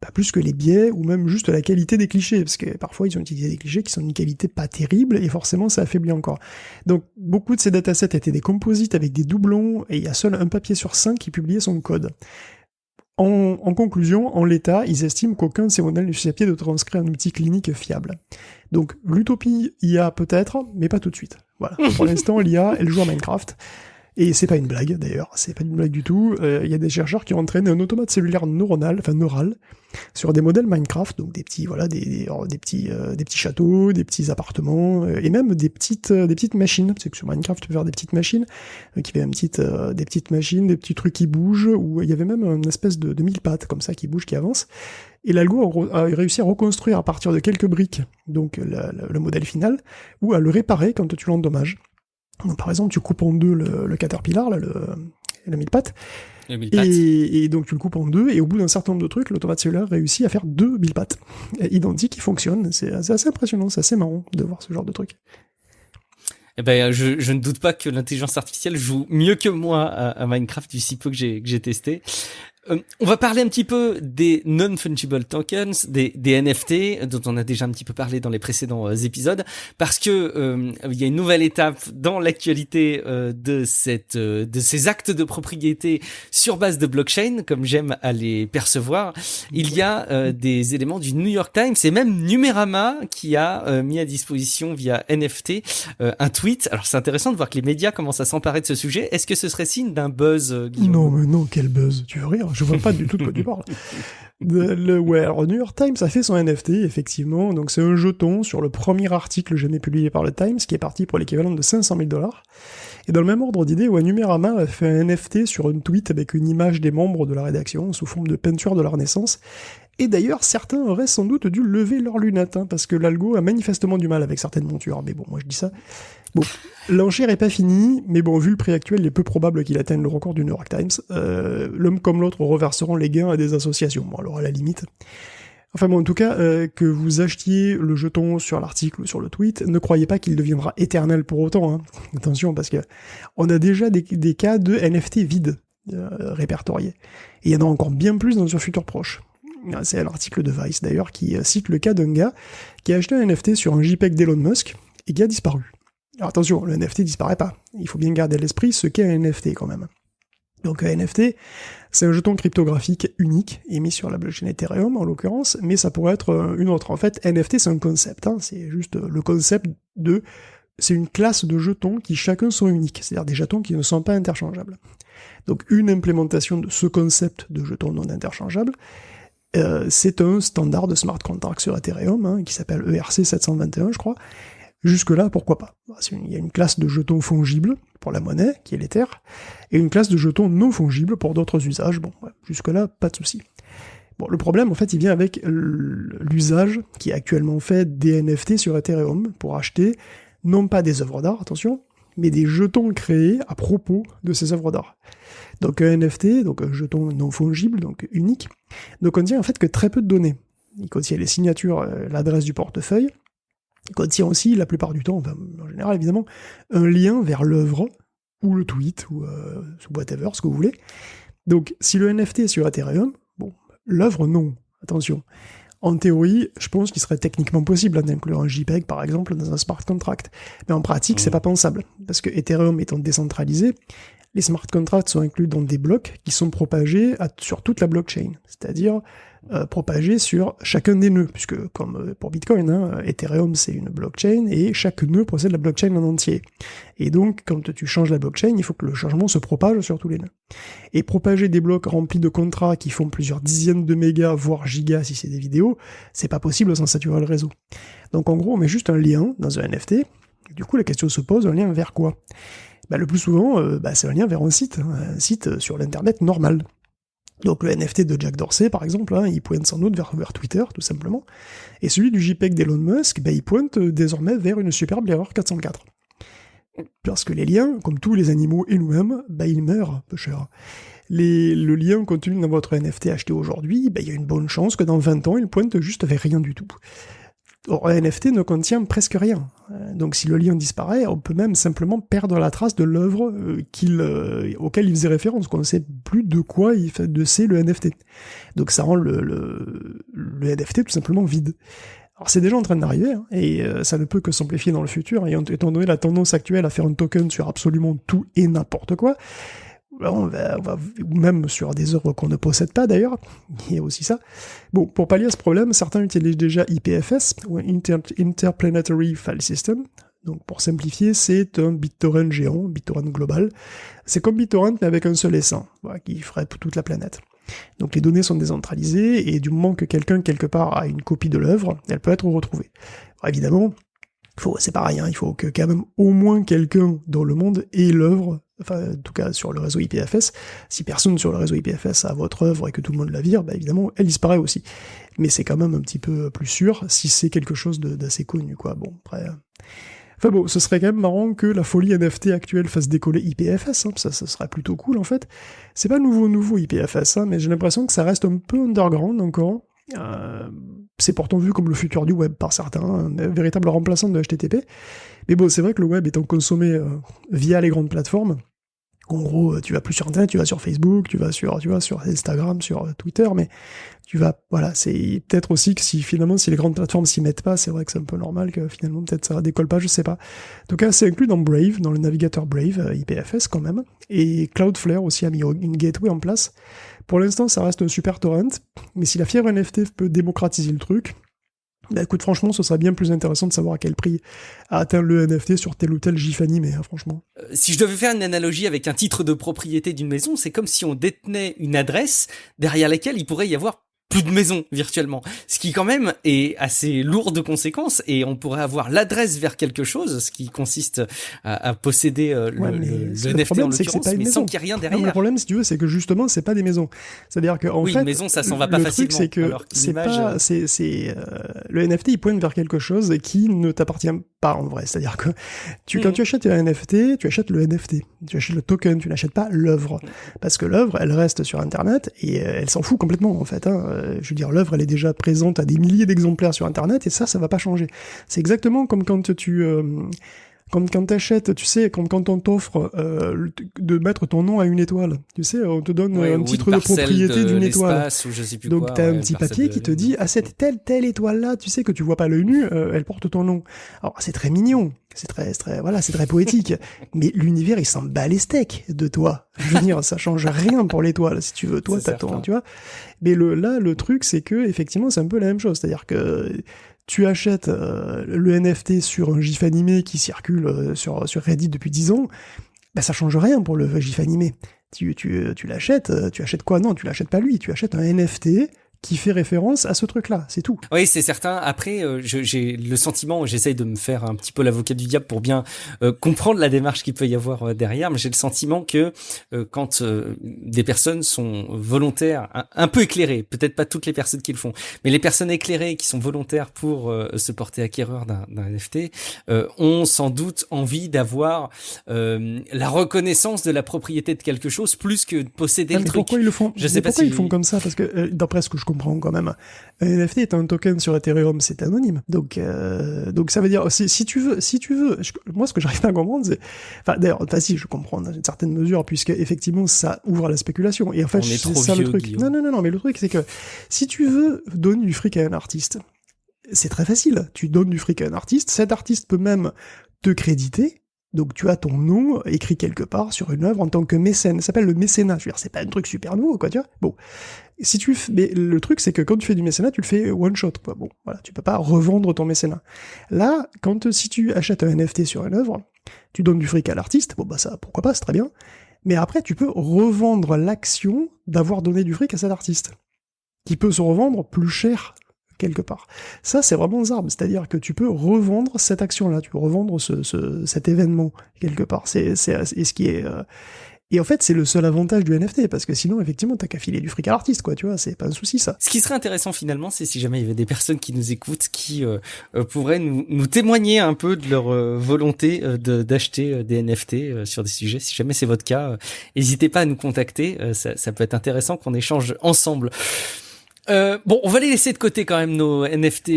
pas plus que les biais ou même juste la qualité des clichés, parce que parfois ils ont utilisé des clichés qui sont d'une qualité pas terrible et forcément ça affaiblit encore. Donc beaucoup de ces datasets étaient des composites avec des doublons et il y a seul un papier sur 5 qui publiait son code. En conclusion, en l'état, ils estiment qu'aucun de ces modèles n'est susceptible de transcrire un outil clinique fiable. Donc l'utopie IA peut-être, mais pas tout de suite. Voilà. Pour l'instant, l'IA, elle joue à Minecraft. Et c'est pas une blague d'ailleurs, c'est pas une blague du tout. Il y a des chercheurs qui ont entraîné un automate cellulaire neural, sur des modèles Minecraft, donc des petits, voilà, des petits châteaux, des petits appartements, et même des petites machines. C'est que sur Minecraft, tu peux faire des petites machines, qui fait des petites machines, des petits trucs qui bougent, où il y avait même une espèce de mille pattes comme ça qui bouge, qui avance. Et l'algo a réussi à reconstruire à partir de quelques briques, donc le modèle final, ou à le réparer quand tu l'endommages. Donc, par exemple, tu coupes en deux le caterpillar, là, le mille-pattes, et donc tu le coupes en deux, et au bout d'un certain nombre de trucs, l'automate cellulaire réussit à faire 2 mille-pattes identiques qui fonctionnent. C'est assez impressionnant, c'est assez marrant de voir ce genre de truc. Eh ben, je ne doute pas que l'intelligence artificielle joue mieux que moi à Minecraft du si peu que j'ai testé. On va parler un petit peu des non-fungible tokens, des NFT, dont on a déjà un petit peu parlé dans les précédents épisodes, parce que il y a une nouvelle étape dans l'actualité de ces actes de propriété sur base de blockchain, comme j'aime à les percevoir. Il y a des éléments du New York Times et même Numérama qui a mis à disposition via NFT un tweet. Alors c'est intéressant de voir que les médias commencent à s'emparer de ce sujet. Est-ce que ce serait signe d'un buzz, Guillaume ? Non, mais non, quel buzz, tu veux rire? Je vois pas du tout de quoi tu parles. Alors New York Times a fait son NFT, effectivement, donc c'est un jeton sur le premier article jamais publié par le Times, qui est parti pour l'équivalent de $500,000. Et dans le même ordre d'idée, Numérama a fait un NFT sur un tweet avec une image des membres de la rédaction, sous forme de peinture de leur naissance. Et d'ailleurs, certains auraient sans doute dû lever leurs lunettes, parce que l'algo a manifestement du mal avec certaines montures. Mais bon, moi je dis ça. Bon, l'enchère est pas finie, mais bon, vu le prix actuel, il est peu probable qu'il atteigne le record du New York Times. L'un comme l'autre reverseront les gains à des associations. Bon, alors à la limite. Enfin bon, en tout cas, que vous achetiez le jeton sur l'article ou sur le tweet, ne croyez pas qu'il deviendra éternel pour autant. Hein. Attention, parce que on a déjà des cas de NFT vides répertoriés. Et il y en a encore bien plus dans un futur proche. C'est un article de Vice d'ailleurs qui cite le cas d'un gars qui a acheté un NFT sur un JPEG d'Elon Musk et qui a disparu. Alors attention, le NFT disparaît pas. Il faut bien garder à l'esprit ce qu'est un NFT quand même. Donc un NFT, c'est un jeton cryptographique unique, émis sur la blockchain Ethereum en l'occurrence, mais ça pourrait être une autre. En fait, NFT c'est un concept, hein, c'est juste le concept de... C'est une classe de jetons qui chacun sont uniques, c'est-à-dire des jetons qui ne sont pas interchangeables. Donc une implémentation de ce concept de jetons non interchangeables, c'est un standard de smart contract sur Ethereum, hein, qui s'appelle ERC 721 je crois. Jusque-là, pourquoi pas? Il y a une classe de jetons fongibles pour la monnaie, qui est l'Ether, et une classe de jetons non fongibles pour d'autres usages. Bon, ouais, jusque-là, pas de souci. Bon, le problème, en fait, il vient avec l'usage qui est actuellement fait des NFT sur Ethereum pour acheter, non pas des œuvres d'art, attention, mais des jetons créés à propos de ces œuvres d'art. Donc un NFT, donc un jeton non fongible, donc unique, ne contient en fait que très peu de données. Il contient les signatures, l'adresse du portefeuille. Il contient aussi, la plupart du temps, enfin, en général évidemment, un lien vers l'œuvre, ou le tweet, ou whatever, ce que vous voulez. Donc, si le NFT est sur Ethereum, bon, l'œuvre non, attention. En théorie, je pense qu'il serait techniquement possible d'inclure un JPEG, par exemple, dans un smart contract. Mais en pratique, c'est pas pensable. Parce que Ethereum étant décentralisé, les smart contracts sont inclus dans des blocs qui sont propagés sur toute la blockchain. C'est-à-dire propagés sur chacun des nœuds. Puisque, comme pour Bitcoin, hein, Ethereum c'est une blockchain et chaque nœud possède la blockchain en entier. Et donc, quand tu changes la blockchain, il faut que le changement se propage sur tous les nœuds. Et propager des blocs remplis de contrats qui font plusieurs dizaines de mégas, voire gigas si c'est des vidéos, c'est pas possible sans saturer le réseau. Donc en gros, on met juste un lien dans un NFT. Du coup, la question se pose, un lien vers quoi? Le plus souvent, c'est un lien vers un site sur l'internet normal. Donc le NFT de Jack Dorsey, par exemple, hein, il pointe sans doute vers Twitter, tout simplement. Et celui du JPEG d'Elon Musk, il pointe désormais vers une superbe erreur 404. Parce que les liens, comme tous les animaux et nous-mêmes, ils meurent, peu cher. Le lien contenu dans votre NFT acheté aujourd'hui, il y a une bonne chance que dans 20 ans, il pointe juste vers rien du tout. Or, un NFT ne contient presque rien. Donc si le lien disparaît, on peut même simplement perdre la trace de l'œuvre auquel il faisait référence. On ne sait plus de quoi c'est le NFT. Donc ça rend le NFT tout simplement vide. Alors c'est déjà en train d'arriver, hein, et ça ne peut que s'amplifier dans le futur, et étant donné la tendance actuelle à faire un token sur absolument tout et n'importe quoi, on va, ou même sur des œuvres qu'on ne possède pas d'ailleurs, il y a aussi ça. Bon, pour pallier à ce problème, certains utilisent déjà IPFS, ou Interplanetary File System. Donc pour simplifier, c'est un BitTorrent géant, BitTorrent global. C'est comme BitTorrent mais avec un seul essaim, voilà, qui ferait pour toute la planète. Donc les données sont décentralisées, et du moment que quelqu'un quelque part a une copie de l'œuvre, elle peut être retrouvée. Alors, évidemment, c'est pareil, hein, il faut que quand même au moins quelqu'un dans le monde ait l'œuvre, enfin en tout cas sur le réseau IPFS. Si personne sur le réseau IPFS a votre œuvre et que tout le monde la vire, évidemment elle disparaît aussi. Mais c'est quand même un petit peu plus sûr si c'est quelque chose d'assez connu, quoi. Bon, après... Enfin bon, ce serait quand même marrant que la folie NFT actuelle fasse décoller IPFS, hein, ça serait plutôt cool en fait. C'est pas nouveau IPFS, hein, mais j'ai l'impression que ça reste un peu underground encore. C'est pourtant vu comme le futur du web par certains, un véritable remplaçant de HTTP. Mais bon, c'est vrai que le web étant consommé via les grandes plateformes, en gros, tu vas plus sur Internet, tu vas sur Facebook, tu vas sur Instagram, sur Twitter, mais tu vas, voilà, c'est peut-être aussi que si les grandes plateformes s'y mettent pas, c'est vrai que c'est un peu normal que finalement peut-être ça décolle pas, je sais pas. En tout cas, c'est inclus dans Brave, dans le navigateur Brave, IPFS quand même, et Cloudflare aussi a mis une gateway en place. Pour l'instant, ça reste un super torrent, mais si la fièvre NFT peut démocratiser le truc, écoute, franchement, ce serait bien plus intéressant de savoir à quel prix a atteint le NFT sur tel ou tel GIF animé, hein, franchement. Si je devais faire une analogie avec un titre de propriété d'une maison, c'est comme si on détenait une adresse derrière laquelle il pourrait y avoir plus de maison virtuellement, ce qui quand même est assez lourd de conséquences, et on pourrait avoir l'adresse vers quelque chose, ce qui consiste à posséder le NFT en l'occurrence, mais sans qu'il y ait rien derrière. Non, le problème, si tu veux, c'est que justement, c'est pas des maisons. C'est-à-dire que en fait, une maison, ça s'en va pas facilement. Le truc, c'est que le NFT, il pointe vers quelque chose qui ne t'appartient pas en vrai. C'est-à-dire que quand tu achètes un NFT, tu achètes le NFT, tu achètes le token, tu n'achètes pas l'œuvre, parce que l'œuvre, elle reste sur Internet et elle s'en fout complètement en fait. Hein. Je veux dire, l'œuvre, elle est déjà présente à des milliers d'exemplaires sur Internet, et ça va pas changer. C'est exactement comme quand quand t'achètes, tu sais, quand on t'offre de mettre ton nom à une étoile, tu sais, on te donne un titre de propriété d'une étoile. Ou je sais plus donc quoi, t'as un petit papier qui te dit, ah, cette telle étoile-là, tu sais que tu vois pas l'œil nu, elle porte ton nom. Alors c'est très mignon, c'est très poétique, mais l'univers il s'en bat les steaks de toi. Je veux dire, ça change rien pour l'étoile, si tu veux, toi t'as ton, tu vois. Mais le truc c'est que effectivement c'est un peu la même chose, c'est-à-dire que tu achètes le NFT sur un GIF animé qui circule sur Reddit depuis 10 ans, ça change rien pour le GIF animé. Tu l'achètes, tu achètes quoi? Non, tu l'achètes pas lui, tu achètes un NFT qui fait référence à ce truc-là, c'est tout. Oui, c'est certain. Après, j'ai le sentiment, j'essaye de me faire un petit peu l'avocat du diable pour bien comprendre la démarche qu'il peut y avoir derrière, mais j'ai le sentiment que quand des personnes sont volontaires, un peu éclairées, peut-être pas toutes les personnes qui le font, mais les personnes éclairées qui sont volontaires pour se porter acquéreur d'un NFT, ont sans doute envie d'avoir la reconnaissance de la propriété de quelque chose plus que de posséder le truc. Pourquoi ils le font? Je sais pas pourquoi ils font comme ça, parce que d'après ce que je comprends quand même, un NFT est un token sur Ethereum, c'est anonyme. Donc ça veut dire, si tu veux, moi ce que j'arrive pas à comprendre, c'est, si je comprends dans une certaine mesure, puisque effectivement ça ouvre à la spéculation. Et en fait, c'est ça le truc. Guillaume. Non, mais le truc c'est que si tu veux donner du fric à un artiste, c'est très facile. Tu donnes du fric à un artiste, cet artiste peut même te créditer. Donc tu as ton nom écrit quelque part sur une œuvre en tant que mécène. Ça s'appelle le mécénat. Je veux dire, c'est pas un truc super nouveau, quoi, tu vois. Bon. Mais le truc, c'est que quand tu fais du mécénat, tu le fais one shot, quoi. Bon, voilà, tu peux pas revendre ton mécénat. Là, si tu achètes un NFT sur une œuvre, tu donnes du fric à l'artiste. Bon, ça, pourquoi pas, c'est très bien. Mais après, tu peux revendre l'action d'avoir donné du fric à cet artiste, qui peut se revendre plus cher quelque part. Ça, c'est vraiment zarbe, c'est-à-dire que tu peux revendre cette action-là, tu peux revendre cet événement quelque part. C'est ce qui est Et en fait, c'est le seul avantage du NFT, parce que sinon, effectivement, t'as qu'à filer du fric à l'artiste, quoi, tu vois, c'est pas un souci, ça. Ce qui serait intéressant finalement, c'est si jamais il y avait des personnes qui nous écoutent, qui pourraient nous témoigner un peu de leur volonté d'acheter des NFT sur des sujets. Si jamais c'est votre cas, n'hésitez pas à nous contacter, ça peut être intéressant qu'on échange ensemble. Bon, on va les laisser de côté quand même nos NFT,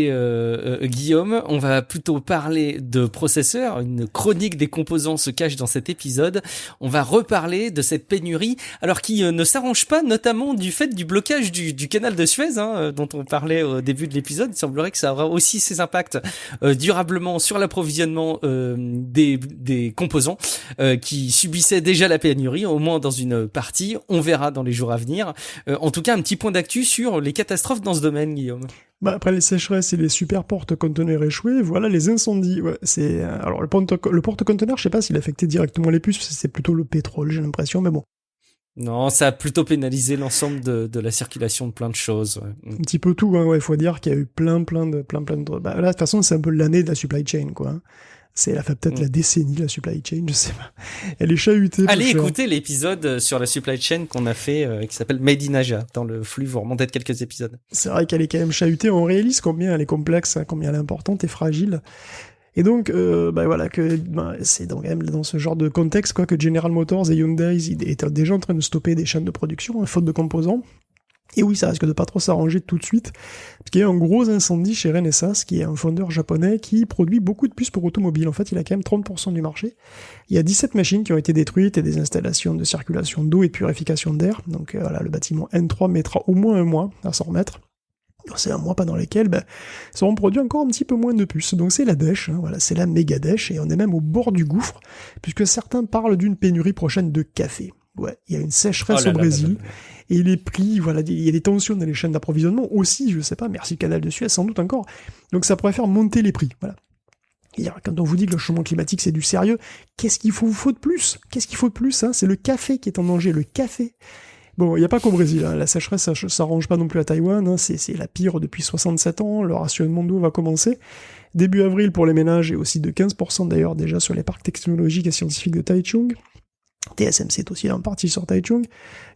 Guillaume. On va plutôt parler de processeurs. Une chronique des composants se cache dans cet épisode. On va reparler de cette pénurie, alors qui ne s'arrange pas, notamment du fait du blocage du canal de Suez, dont on parlait au début de l'épisode. Il semblerait que ça aura aussi ses impacts durablement sur l'approvisionnement des composants qui subissaient déjà la pénurie, au moins dans une partie. On verra dans les jours à venir. En tout cas, un petit point d'actu sur les catastrophes dans ce domaine, Guillaume. Bah après les sécheresses et les super porte-conteneurs échoués, voilà les incendies. Ouais, c'est alors le porte-conteneur, je sais pas s'il affectait directement les puces, c'est plutôt le pétrole, j'ai l'impression, mais bon. Non, ça a plutôt pénalisé l'ensemble de la circulation de plein de choses. Ouais. Un petit peu tout, hein, ouais, faut dire qu'il y a eu plein de... Bah là, de toute façon, c'est un peu l'année de la supply chain, quoi. C'est peut-être la décennie, la supply chain, je sais pas. Elle est chahutée. Allez écouter l'épisode sur la supply chain qu'on a fait, qui s'appelle Made in Asia. Dans le flux, vous remontez de quelques épisodes. C'est vrai qu'elle est quand même chahutée. On réalise combien elle est complexe, hein, combien elle est importante et fragile. Et donc, c'est donc quand même dans ce genre de contexte, quoi, que General Motors et Hyundai étaient déjà en train de stopper des chaînes de production, faute de composants. Et oui, ça risque de pas trop s'arranger tout de suite, parce qu'il y a un gros incendie chez Renesas, qui est un fondeur japonais qui produit beaucoup de puces pour automobiles. En fait, il a quand même 30% du marché. Il y a 17 machines qui ont été détruites et des installations de circulation d'eau et de purification d'air. Donc voilà, le bâtiment N3 mettra au moins un mois à s'en remettre. C'est un mois pendant lequel seront produits encore un petit peu moins de puces. Donc c'est la dèche, hein, voilà, c'est la méga dèche, et on est même au bord du gouffre, puisque certains parlent d'une pénurie prochaine de café. Ouais, il y a une sécheresse au Brésil, et les prix, voilà, il y a des tensions dans les chaînes d'approvisionnement aussi, je sais pas, merci Canal de Suez sans doute encore. Donc ça pourrait faire monter les prix, voilà. Et quand on vous dit que le changement climatique c'est du sérieux, qu'est-ce qu'il faut de plus? Qu'est-ce qu'il faut de plus, hein? C'est le café qui est en danger, le café. Bon, il n'y a pas qu'au Brésil, hein. La sécheresse, ça s'arrange pas non plus à Taïwan, hein. C'est la pire depuis 67 ans, le rationnement d'eau va commencer. Début avril pour les ménages, et aussi de 15% d'ailleurs déjà sur les parcs technologiques et scientifiques de Taichung. TSMC est aussi en partie sur Taichung.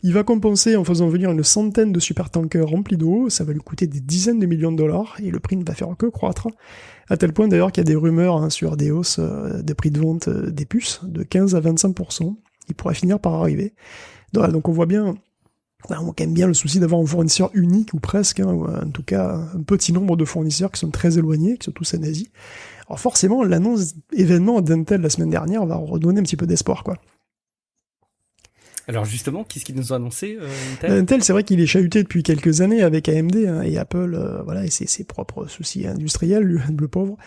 Il va compenser en faisant venir une centaine de supertankers remplis d'eau, ça va lui coûter des dizaines de millions de dollars, et le prix ne va faire que croître. À tel point d'ailleurs qu'il y a des rumeurs, hein, sur des hausses de prix de vente des puces de 15 à 25%. Il pourrait finir par arriver. Donc on voit bien... On a quand même bien le souci d'avoir un fournisseur unique, ou presque, hein, ou en tout cas un petit nombre de fournisseurs qui sont très éloignés, qui sont tous en Asie. Alors forcément, l'annonce événement d'Intel la semaine dernière va redonner un petit peu d'espoir, quoi. Alors justement, qu'est-ce qu'ils nous ont annoncé, Intel ? Intel, c'est vrai qu'il est chahuté depuis quelques années avec AMD, hein, et Apple, voilà, et ses propres soucis industriels, le pauvre.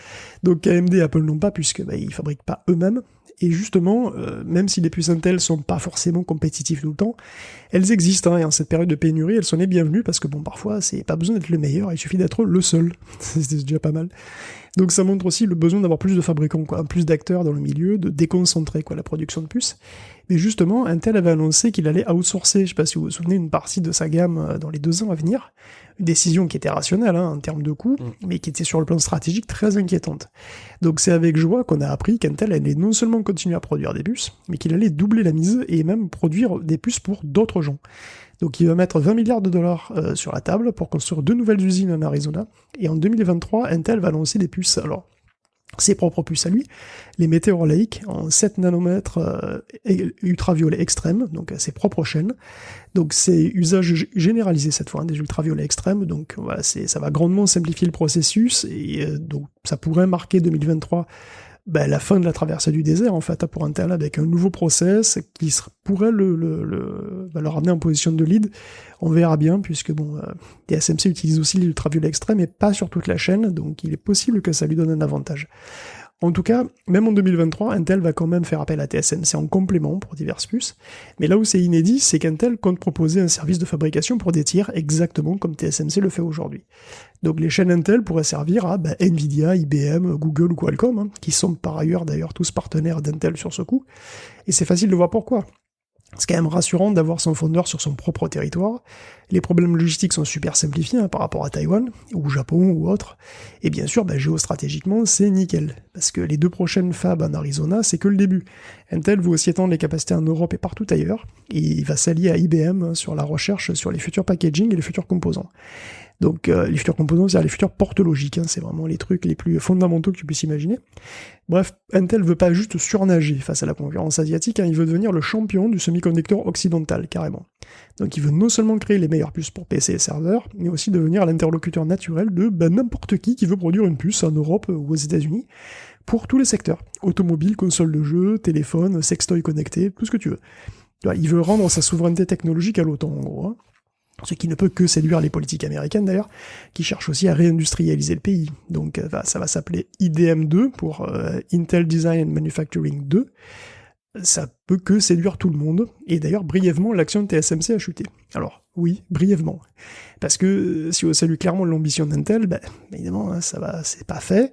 Donc AMD et Apple n'ont pas, puisque ils fabriquent pas eux-mêmes. Et justement, même si les puces Intel sont pas forcément compétitives tout le temps, elles existent, hein, et en cette période de pénurie, elles sont les bienvenues, parce que bon, parfois, c'est pas besoin d'être le meilleur, il suffit d'être le seul. C'est déjà pas mal. Donc ça montre aussi le besoin d'avoir plus de fabricants, quoi, plus d'acteurs dans le milieu, de déconcentrer, quoi, la production de puces. Mais justement, Intel avait annoncé qu'il allait outsourcer, je sais pas si vous vous souvenez, une partie de sa gamme dans les 2 ans à venir. Une décision qui était rationnelle, hein, en termes de coûts, mais qui était sur le plan stratégique très inquiétante. Donc c'est avec joie qu'on a appris qu'Intel allait non seulement continuer à produire des puces, mais qu'il allait doubler la mise et même produire des puces pour d'autres gens. Donc il va mettre 20 milliards de dollars sur la table pour construire 2 nouvelles usines en Arizona. Et en 2023, Intel va lancer des puces, alors ses propres puces à lui, les Meteor Lake en 7 nanomètres ultraviolet extrême, donc à ses propres chaînes. Donc c'est usage généralisé cette fois, hein, des ultraviolets extrêmes, donc voilà, ça va grandement simplifier le processus, et donc ça pourrait marquer 2023 la fin de la traversée du désert, en fait, pour Intel, avec un nouveau process qui pourrait le ramener en position de lead. On verra bien, puisque TSMC utilise aussi l'ultraviolet extrême, mais pas sur toute la chaîne, donc il est possible que ça lui donne un avantage. En tout cas, même en 2023, Intel va quand même faire appel à TSMC en complément pour diverses puces, mais là où c'est inédit, c'est qu'Intel compte proposer un service de fabrication pour des tiers exactement comme TSMC le fait aujourd'hui. Donc les chaînes Intel pourraient servir à Nvidia, IBM, Google ou Qualcomm, hein, qui sont par ailleurs d'ailleurs tous partenaires d'Intel sur ce coup, et c'est facile de voir pourquoi. C'est quand même rassurant d'avoir son fondeur sur son propre territoire, Les problèmes logistiques sont super simplifiés par rapport à Taïwan, ou Japon, ou autre. Et bien sûr, géostratégiquement, c'est nickel. Parce que les 2 prochaines fabs en Arizona, c'est que le début. Intel veut aussi étendre les capacités en Europe et partout ailleurs. Et il va s'allier à IBM sur la recherche sur les futurs packaging et les futurs composants. Donc les futurs composants, c'est-à-dire les futurs portes logiques, c'est vraiment les trucs les plus fondamentaux que tu puisses imaginer. Bref, Intel veut pas juste surnager face à la concurrence asiatique, il veut devenir le champion du semi-conducteur occidental, carrément. Donc il veut non seulement créer les meilleures puces pour PC et serveurs, mais aussi devenir l'interlocuteur naturel de n'importe qui veut produire une puce en Europe ou aux États-Unis, pour tous les secteurs. Automobile, console de jeu, téléphone, sextoy connecté, tout ce que tu veux. Il veut rendre sa souveraineté technologique à l'OTAN, en gros. Ce qui ne peut que séduire les politiques américaines d'ailleurs, qui cherchent aussi à réindustrialiser le pays. Donc ça va s'appeler IDM2 pour Intel Design and Manufacturing 2. Ça peut que séduire tout le monde. Et d'ailleurs, brièvement, l'action de TSMC a chuté. Alors, oui, brièvement. Parce que si on salue clairement l'ambition d'Intel, évidemment, c'est pas fait.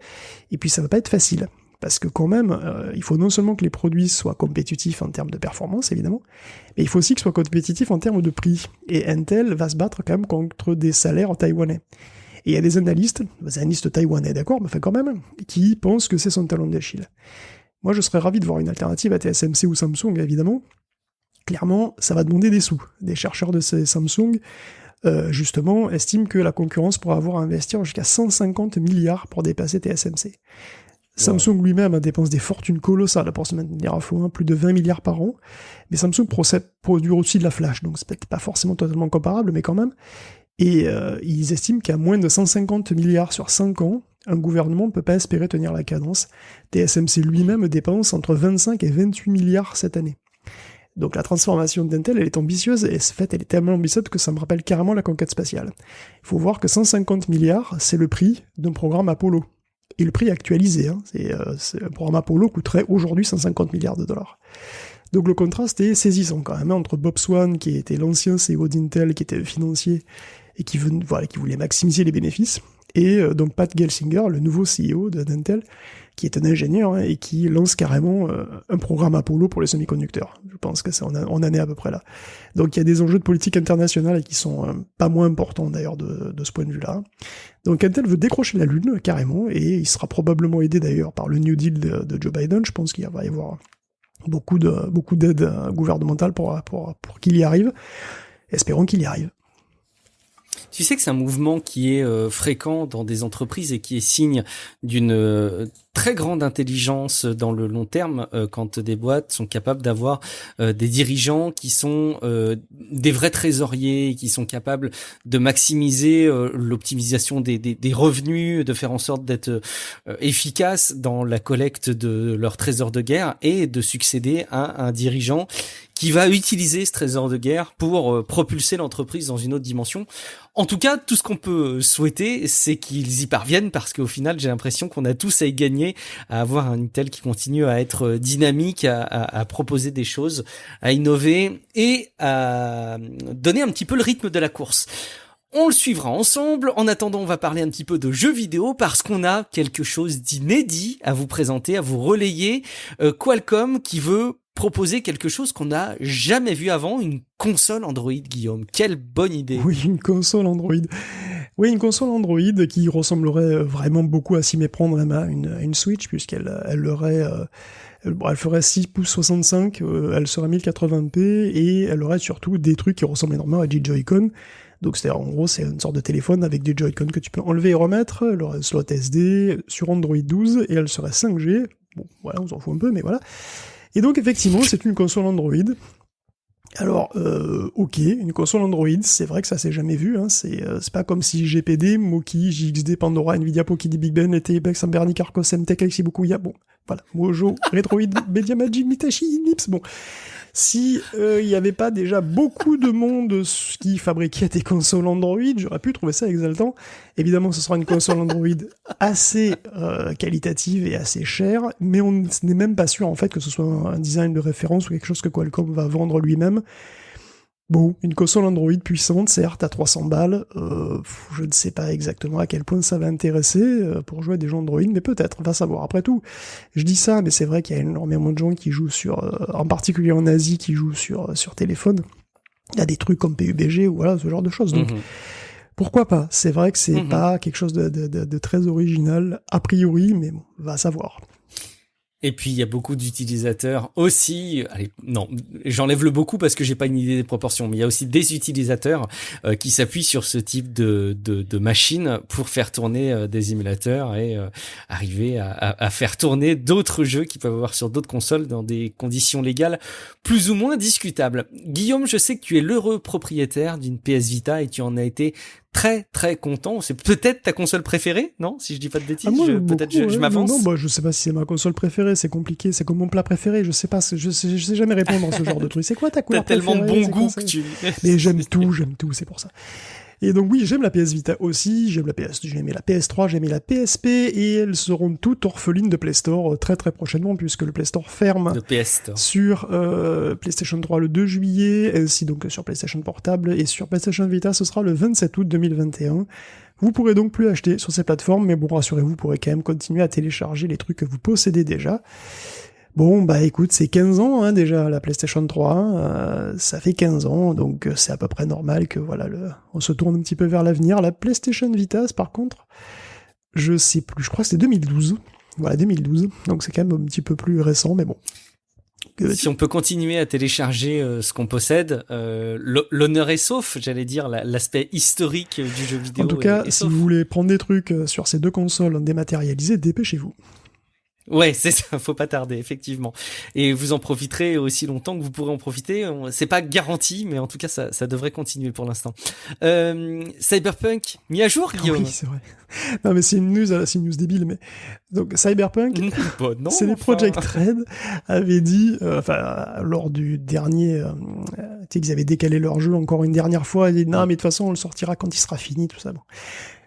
Et puis ça va pas être facile. Parce que quand même, il faut non seulement que les produits soient compétitifs en termes de performance, évidemment, mais il faut aussi qu'ils soient compétitifs en termes de prix. Et Intel va se battre quand même contre des salaires taïwanais. Et il y a des analystes taïwanais, d'accord, mais quand même, qui pensent que c'est son talon d'Achille. Moi, je serais ravi de voir une alternative à TSMC ou Samsung, évidemment. Clairement, ça va demander des sous. Des chercheurs de ces Samsung, justement, estiment que la concurrence pourra avoir à investir jusqu'à 150 milliards pour dépasser TSMC. Samsung lui-même dépense des fortunes colossales pour se maintenir à flot, plus de 20 milliards par an. Mais Samsung produit aussi de la flash, donc c'est peut-être pas forcément totalement comparable, mais quand même. Et ils estiment qu'à moins de 150 milliards sur 5 ans, un gouvernement ne peut pas espérer tenir la cadence. TSMC lui-même dépense entre 25 et 28 milliards cette année. Donc la transformation d'Intel, elle est ambitieuse, et en fait, elle est tellement ambitieuse que ça me rappelle carrément la conquête spatiale. Il faut voir que 150 milliards, c'est le prix d'un programme Apollo. Et le prix actualisé, un programme Apollo coûterait aujourd'hui 150 milliards de dollars. Donc le contraste est saisissant quand même, entre Bob Swan, qui était l'ancien CEO d'Intel, qui était financier, et qui voulait maximiser les bénéfices, et donc Pat Gelsinger, le nouveau CEO d'Intel, qui est un ingénieur, et qui lance carrément un programme Apollo pour les semi-conducteurs. Je pense que on en est à peu près là. Donc il y a des enjeux de politique internationale et qui sont pas moins importants d'ailleurs de ce point de vue-là. Donc Intel veut décrocher la Lune, carrément, et il sera probablement aidé d'ailleurs par le New Deal de Joe Biden. Je pense qu'il va y avoir beaucoup d'aide gouvernementale pour qu'il y arrive. Espérons qu'il y arrive. Tu sais que c'est un mouvement qui est fréquent dans des entreprises et qui est signe d'une très grande intelligence dans le long terme quand des boîtes sont capables d'avoir des dirigeants qui sont des vrais trésoriers, qui sont capables de maximiser l'optimisation des revenus, de faire en sorte d'être efficaces dans la collecte de leur trésor de guerre et de succéder à un dirigeant qui va utiliser ce trésor de guerre pour propulser l'entreprise dans une autre dimension. En tout cas, tout ce qu'on peut souhaiter, c'est qu'ils y parviennent, parce qu'au final, j'ai l'impression qu'on a tous à y gagner, à avoir un Intel qui continue à être dynamique, à proposer des choses, à innover et à donner un petit peu le rythme de la course. On le suivra ensemble. En attendant, on va parler un petit peu de jeux vidéo parce qu'on a quelque chose d'inédit à vous présenter, à vous relayer. Qualcomm qui veut proposer quelque chose qu'on n'a jamais vu avant, une console Android, Guillaume. Quelle bonne idée. Oui, une console Android. Oui, une console Android qui ressemblerait vraiment beaucoup à s'y méprendre à une Switch, puisqu'elle elle ferait 6 pouces 65, elle serait 1080p, et elle aurait surtout des trucs qui ressemblent énormément à des Joy-Con. Donc c'est-à-dire, en gros, c'est une sorte de téléphone avec des Joy-Con que tu peux enlever et remettre. Elle aurait un slot SD sur Android 12, et elle serait 5G. Bon, voilà, on s'en fout un peu, mais voilà. Et donc, effectivement, c'est une console Android. Alors, ok, une console Android, c'est vrai que ça s'est jamais vu, c'est pas comme si GPD, Moki, JXD, Pandora, Nvidia, Poki, Big Ben, Etebex, Ambernic, Arcos, Semtech, Xibukuya, bon, voilà, Mojo, Retroid, Mediamagic, Mitachi, Nips, bon. Si il y avait pas déjà beaucoup de monde qui fabriquait des consoles Android, j'aurais pu trouver ça exaltant. Évidemment, ce sera une console Android assez qualitative et assez chère, mais on n'est même pas sûr en fait que ce soit un design de référence ou quelque chose que Qualcomm va vendre lui-même. Bon, une console Android puissante, certes, à 300 balles, je ne sais pas exactement à quel point ça va intéresser pour jouer à des jeux Android, mais peut-être, on va savoir. Après tout, je dis ça, mais c'est vrai qu'il y a énormément de gens qui jouent en particulier en Asie, qui jouent sur téléphone. Il y a des trucs comme PUBG ou voilà, ce genre de choses. Donc, pourquoi pas? C'est vrai que c'est pas quelque chose de très original, a priori, mais bon, va savoir. Et puis, il y a beaucoup d'utilisateurs aussi. Allez, non, j'enlève le beaucoup parce que j'ai pas une idée des proportions, mais il y a aussi des utilisateurs qui s'appuient sur ce type de machine pour faire tourner des émulateurs et arriver à faire tourner d'autres jeux qu'ils peuvent avoir sur d'autres consoles dans des conditions légales plus ou moins discutables. Guillaume, je sais que tu es l'heureux propriétaire d'une PS Vita et tu en as été très très content. C'est peut-être ta console préférée, non? Si je dis pas de bêtises, peut-être je m'avance. Non, bah, je sais pas si c'est ma console préférée, c'est compliqué, c'est comme mon plat préféré, je sais pas, je sais jamais répondre à ce genre de truc. C'est quoi ta couleur préférée? T'as tellement de bon goût que tu... Mais j'aime tout, c'est pour ça. Et donc oui, j'aime la PS Vita aussi, j'ai aimé la PS3, j'ai aimé la PSP, et elles seront toutes orphelines de Play Store très très prochainement, puisque le Play Store ferme sur PlayStation 3 le 2 juillet, ainsi donc sur PlayStation Portable, et sur PlayStation Vita ce sera le 27 août 2021. Vous pourrez donc plus acheter sur ces plateformes, mais bon, rassurez-vous, vous pourrez quand même continuer à télécharger les trucs que vous possédez déjà. Bon, bah écoute, c'est 15 ans hein, déjà la PlayStation 3, ça fait 15 ans, donc c'est à peu près normal que voilà, on se tourne un petit peu vers l'avenir. La PlayStation Vita, par contre, je sais plus, je crois que c'était 2012, voilà 2012, donc c'est quand même un petit peu plus récent, mais bon. Si on peut continuer à télécharger ce qu'on possède, l'honneur est sauf, j'allais dire, l'aspect historique du jeu vidéo. En tout cas, est si sauf. vous voulez prendre des trucs sur ces deux consoles dématérialisées, dépêchez-vous. Ouais, c'est ça, faut pas tarder, effectivement. Et vous en profiterez aussi longtemps que vous pourrez en profiter. C'est pas garanti, mais en tout cas, ça devrait continuer pour l'instant. Cyberpunk, mis à jour, Guillaume? Oui, c'est vrai. Non, mais c'est une news débile, mais... Donc, Cyberpunk, bon, non, c'est les Project Red avaient dit, lors du dernier... tu sais qu'ils avaient décalé leur jeu encore une dernière fois, ils disaient, non, mais de toute façon, on le sortira quand il sera fini, tout ça, bon.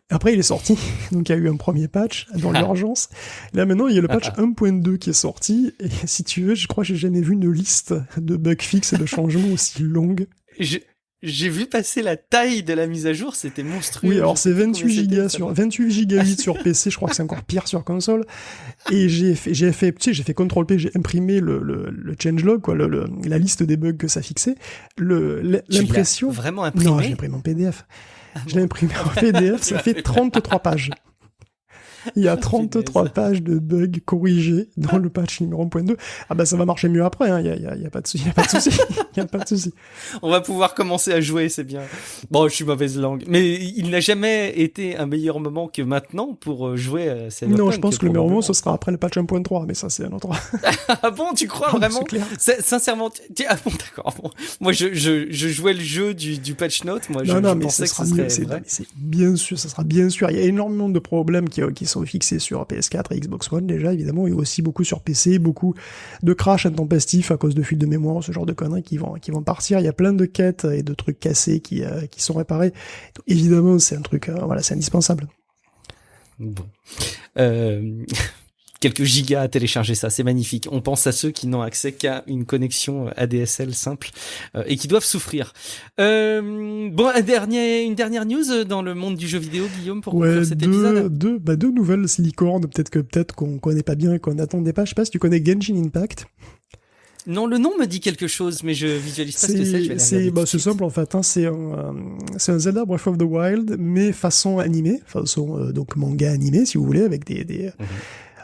Après, il est sorti, donc il y a eu un premier patch dans l'urgence. Là, maintenant, il y a le patch 1.2 qui est sorti, et si tu veux, je crois que j'ai jamais vu une liste de bugs fixes et de changements aussi longue. J'ai vu passer la taille de la mise à jour, c'était monstrueux. Oui, alors c'est 28 gigabytes sur PC, je crois que c'est encore pire sur console. Et j'ai fait CTRL-P, j'ai imprimé le changelog, quoi, la liste des bugs que ça fixait. L'impression. Tu l'as vraiment imprimé? Non, j'ai imprimé en PDF. Je l'ai imprimé en PDF, ça fait 33 pages. Il y a 33 pages de bugs corrigés dans le patch numéro 1.2. Ah bah ça va marcher mieux après, hein. Il y a pas de souci, il y a pas de souci. On va pouvoir commencer à jouer, c'est bien. Bon, je suis mauvaise langue, mais il n'a jamais été un meilleur moment que maintenant pour jouer à Cyberpunk. Non, je pense que le meilleur moment ce sera après le patch 1.3, mais ça c'est un autre. Ah bon, tu crois vraiment? Sincèrement, ah bon, d'accord. Bon. Moi, je jouais le jeu du patch note. Moi, je pensais que ce serait vrai. C'est bien sûr, ça sera bien sûr. Il y a énormément de problèmes qui sont fixés sur PS4 et Xbox One déjà évidemment, et aussi beaucoup sur PC, beaucoup de crash intempestifs à cause de fuite de mémoire, ce genre de conneries qui vont partir. Il y a plein de quêtes et de trucs cassés qui sont réparés. Donc, évidemment, c'est un truc, voilà, c'est indispensable. Bon. Quelques gigas à télécharger ça, c'est magnifique. On pense à ceux qui n'ont accès qu'à une connexion ADSL simple et qui doivent souffrir. Bon, une dernière news dans le monde du jeu vidéo, Guillaume, pour conclure cet épisode. Deux nouvelles licornes, peut-être qu'on connaît pas bien et qu'on n'attendait pas. Je sais pas si tu connais Genshin Impact. Non, le nom me dit quelque chose, mais je visualise pas ce que c'est. Je vais c'est simple en fait. Hein, c'est un Zelda Breath of the Wild, mais façon animée, donc manga animé, si vous voulez, avec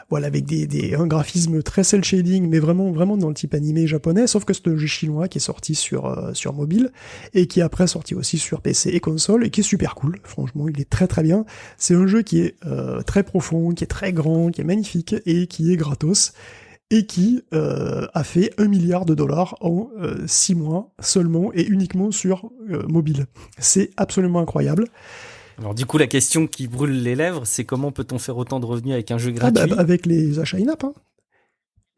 voilà, avec un graphisme très cel shading, mais vraiment dans le type animé japonais, sauf que c'est un jeu chinois qui est sorti sur mobile, et qui est après sorti aussi sur PC et console, et qui est super cool, franchement, il est très très bien. C'est un jeu qui est très profond, qui est très grand, qui est magnifique, et qui est gratos, et qui a fait $1 milliard en 6 mois seulement, et uniquement sur mobile. C'est absolument incroyable. Alors du coup, la question qui brûle les lèvres, c'est comment peut-on faire autant de revenus avec un jeu gratuit? Avec les achats in-app, hein.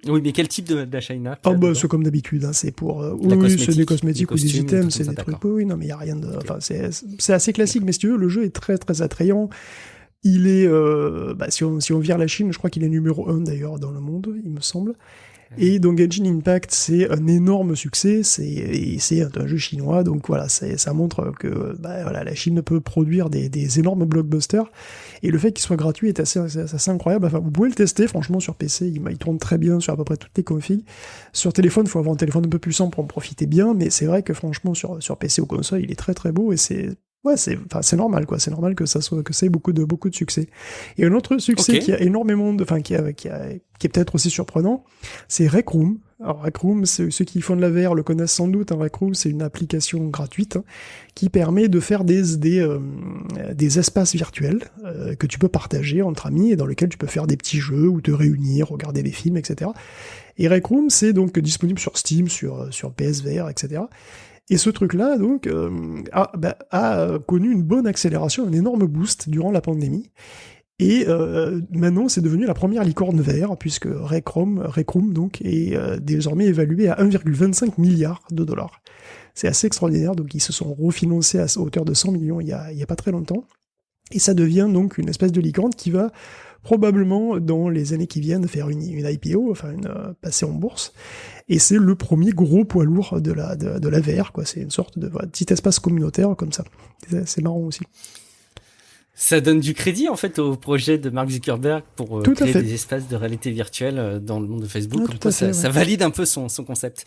Oui, mais quel type d'achat in-app? C'est comme d'habitude, hein, c'est pour... c'est des cosmétiques ou des items, c'est des trucs... Oui, non, mais il n'y a rien de... Okay. Enfin, c'est assez classique, mais si tu veux, le jeu est très très attrayant. Il est... si on vire la Chine, je crois qu'il est numéro 1 d'ailleurs dans le monde, il me semble. Et donc Genshin Impact, c'est un énorme succès, c'est un jeu chinois, donc voilà, ça montre que voilà, la Chine peut produire des énormes blockbusters, et le fait qu'il soit gratuit est assez incroyable. Enfin, vous pouvez le tester, franchement, sur PC, il tourne très bien sur à peu près toutes les configs. Sur téléphone, il faut avoir un téléphone un peu puissant pour en profiter bien, mais c'est vrai que franchement, sur PC ou console, il est très très beau, et c'est normal, quoi. C'est normal que ça ait beaucoup de succès. Et un autre succès qui a énormément qui est peut-être aussi surprenant, c'est Rec Room. Alors Rec Room, ceux qui font de la VR le connaissent sans doute. Rec Room, c'est une application gratuite qui permet de faire des espaces virtuels que tu peux partager entre amis et dans lesquels tu peux faire des petits jeux ou te réunir, regarder des films, etc. Et Rec Room, c'est donc disponible sur Steam, sur PSVR, etc. Et ce truc-là, donc, a connu une bonne accélération, un énorme boost durant la pandémie. Et maintenant, c'est devenu la première licorne VR, puisque Rec Room donc, est désormais évalué à 1,25 milliard de dollars. C'est assez extraordinaire, donc ils se sont refinancés à hauteur de 100 millions il y a pas très longtemps. Et ça devient donc une espèce de licorne qui va probablement, dans les années qui viennent, faire une IPO, passer en bourse. Et c'est le premier gros poids lourd de la VR, quoi. C'est une sorte de petit espace communautaire comme ça. C'est marrant aussi. Ça donne du crédit en fait au projet de Mark Zuckerberg pour créer des espaces de réalité virtuelle dans le monde de Facebook. Ça valide un peu son concept.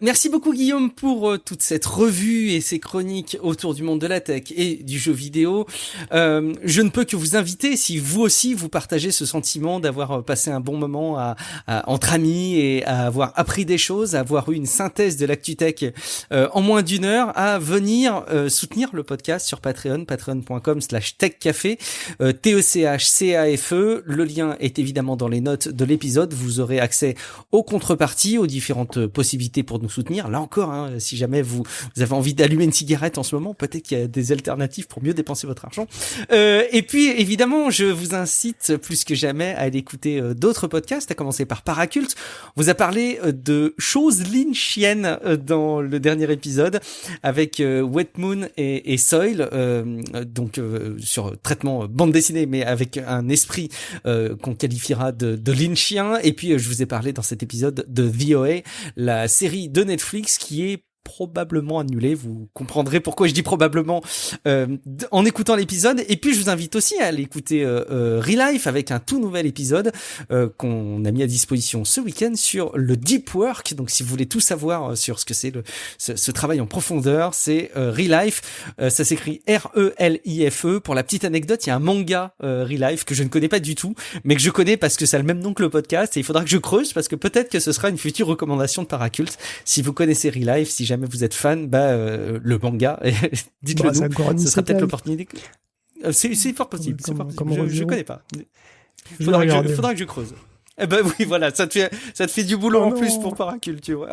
Merci beaucoup Guillaume pour toute cette revue et ces chroniques autour du monde de la tech et du jeu vidéo. Je ne peux que vous inviter, si vous aussi vous partagez ce sentiment d'avoir passé un bon moment entre amis et à avoir appris des choses, à avoir eu une synthèse de l'actu tech en moins d'une heure, à venir soutenir le podcast sur Patreon, patreon.com/techcafe, TECHCAFE. Le lien est évidemment dans les notes de l'épisode. Vous aurez accès aux contreparties, aux différentes possibilités pour nous soutenir. Là encore, si jamais vous avez envie d'allumer une cigarette en ce moment, peut-être qu'il y a des alternatives pour mieux dépenser votre argent. Et puis, évidemment, je vous incite plus que jamais à aller écouter d'autres podcasts, à commencer par Paracult. On vous a parlé de choses lynchiennes dans le dernier épisode avec Wet Moon et Soil, donc sur traitement bande dessinée, mais avec un esprit qu'on qualifiera de lynchien. Et puis, je vous ai parlé dans cet épisode de VOA, la série de Netflix qui est probablement annulé. Vous comprendrez pourquoi je dis probablement en écoutant l'épisode. Et puis je vous invite aussi à aller écouter Relife avec un tout nouvel épisode qu'on a mis à disposition ce week-end sur le deep work. Donc si vous voulez tout savoir sur ce que c'est ce travail en profondeur, c'est Relife. Ça s'écrit RELIFE. Pour la petite anecdote, il y a un manga Relife que je ne connais pas du tout, mais que je connais parce que ça a le même nom que le podcast, et il faudra que je creuse parce que peut-être que ce sera une future recommandation de Paracult. Si vous connaissez Relife, si jamais vous êtes fan, le manga, dites-le nous, ce sera peut-être l'opportunité. C'est fort possible, je connais pas. Faudra que je creuse. Eh ben oui, voilà, ça te fait du boulot en plus pour Paracult, tu vois.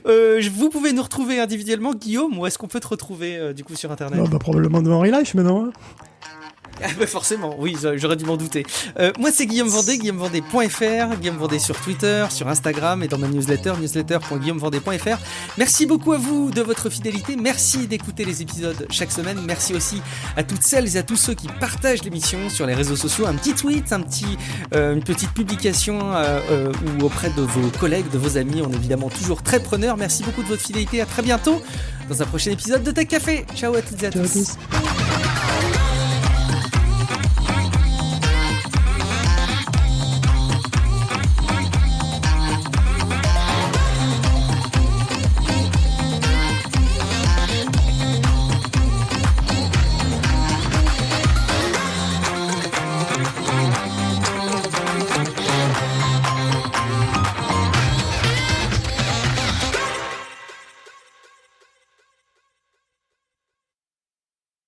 Vous pouvez nous retrouver individuellement, Guillaume, ou est-ce qu'on peut te retrouver du coup sur Internet? Probablement devant Relife maintenant. Ah bah forcément, oui, j'aurais dû m'en douter. Moi c'est Guillaume Vendée, guillaumevendée.fr, Guillaume Vendée sur Twitter, sur Instagram et dans ma newsletter, newsletter.guillaumevendée.fr. Merci beaucoup à vous de votre fidélité, merci d'écouter les épisodes chaque semaine, merci aussi à toutes celles et à tous ceux qui partagent l'émission sur les réseaux sociaux, un petit tweet, une petite publication ou auprès de vos collègues, de vos amis, on est évidemment toujours très preneurs. Merci beaucoup de votre fidélité, à très bientôt dans un prochain épisode de Tech Café. Ciao à toutes et à tous.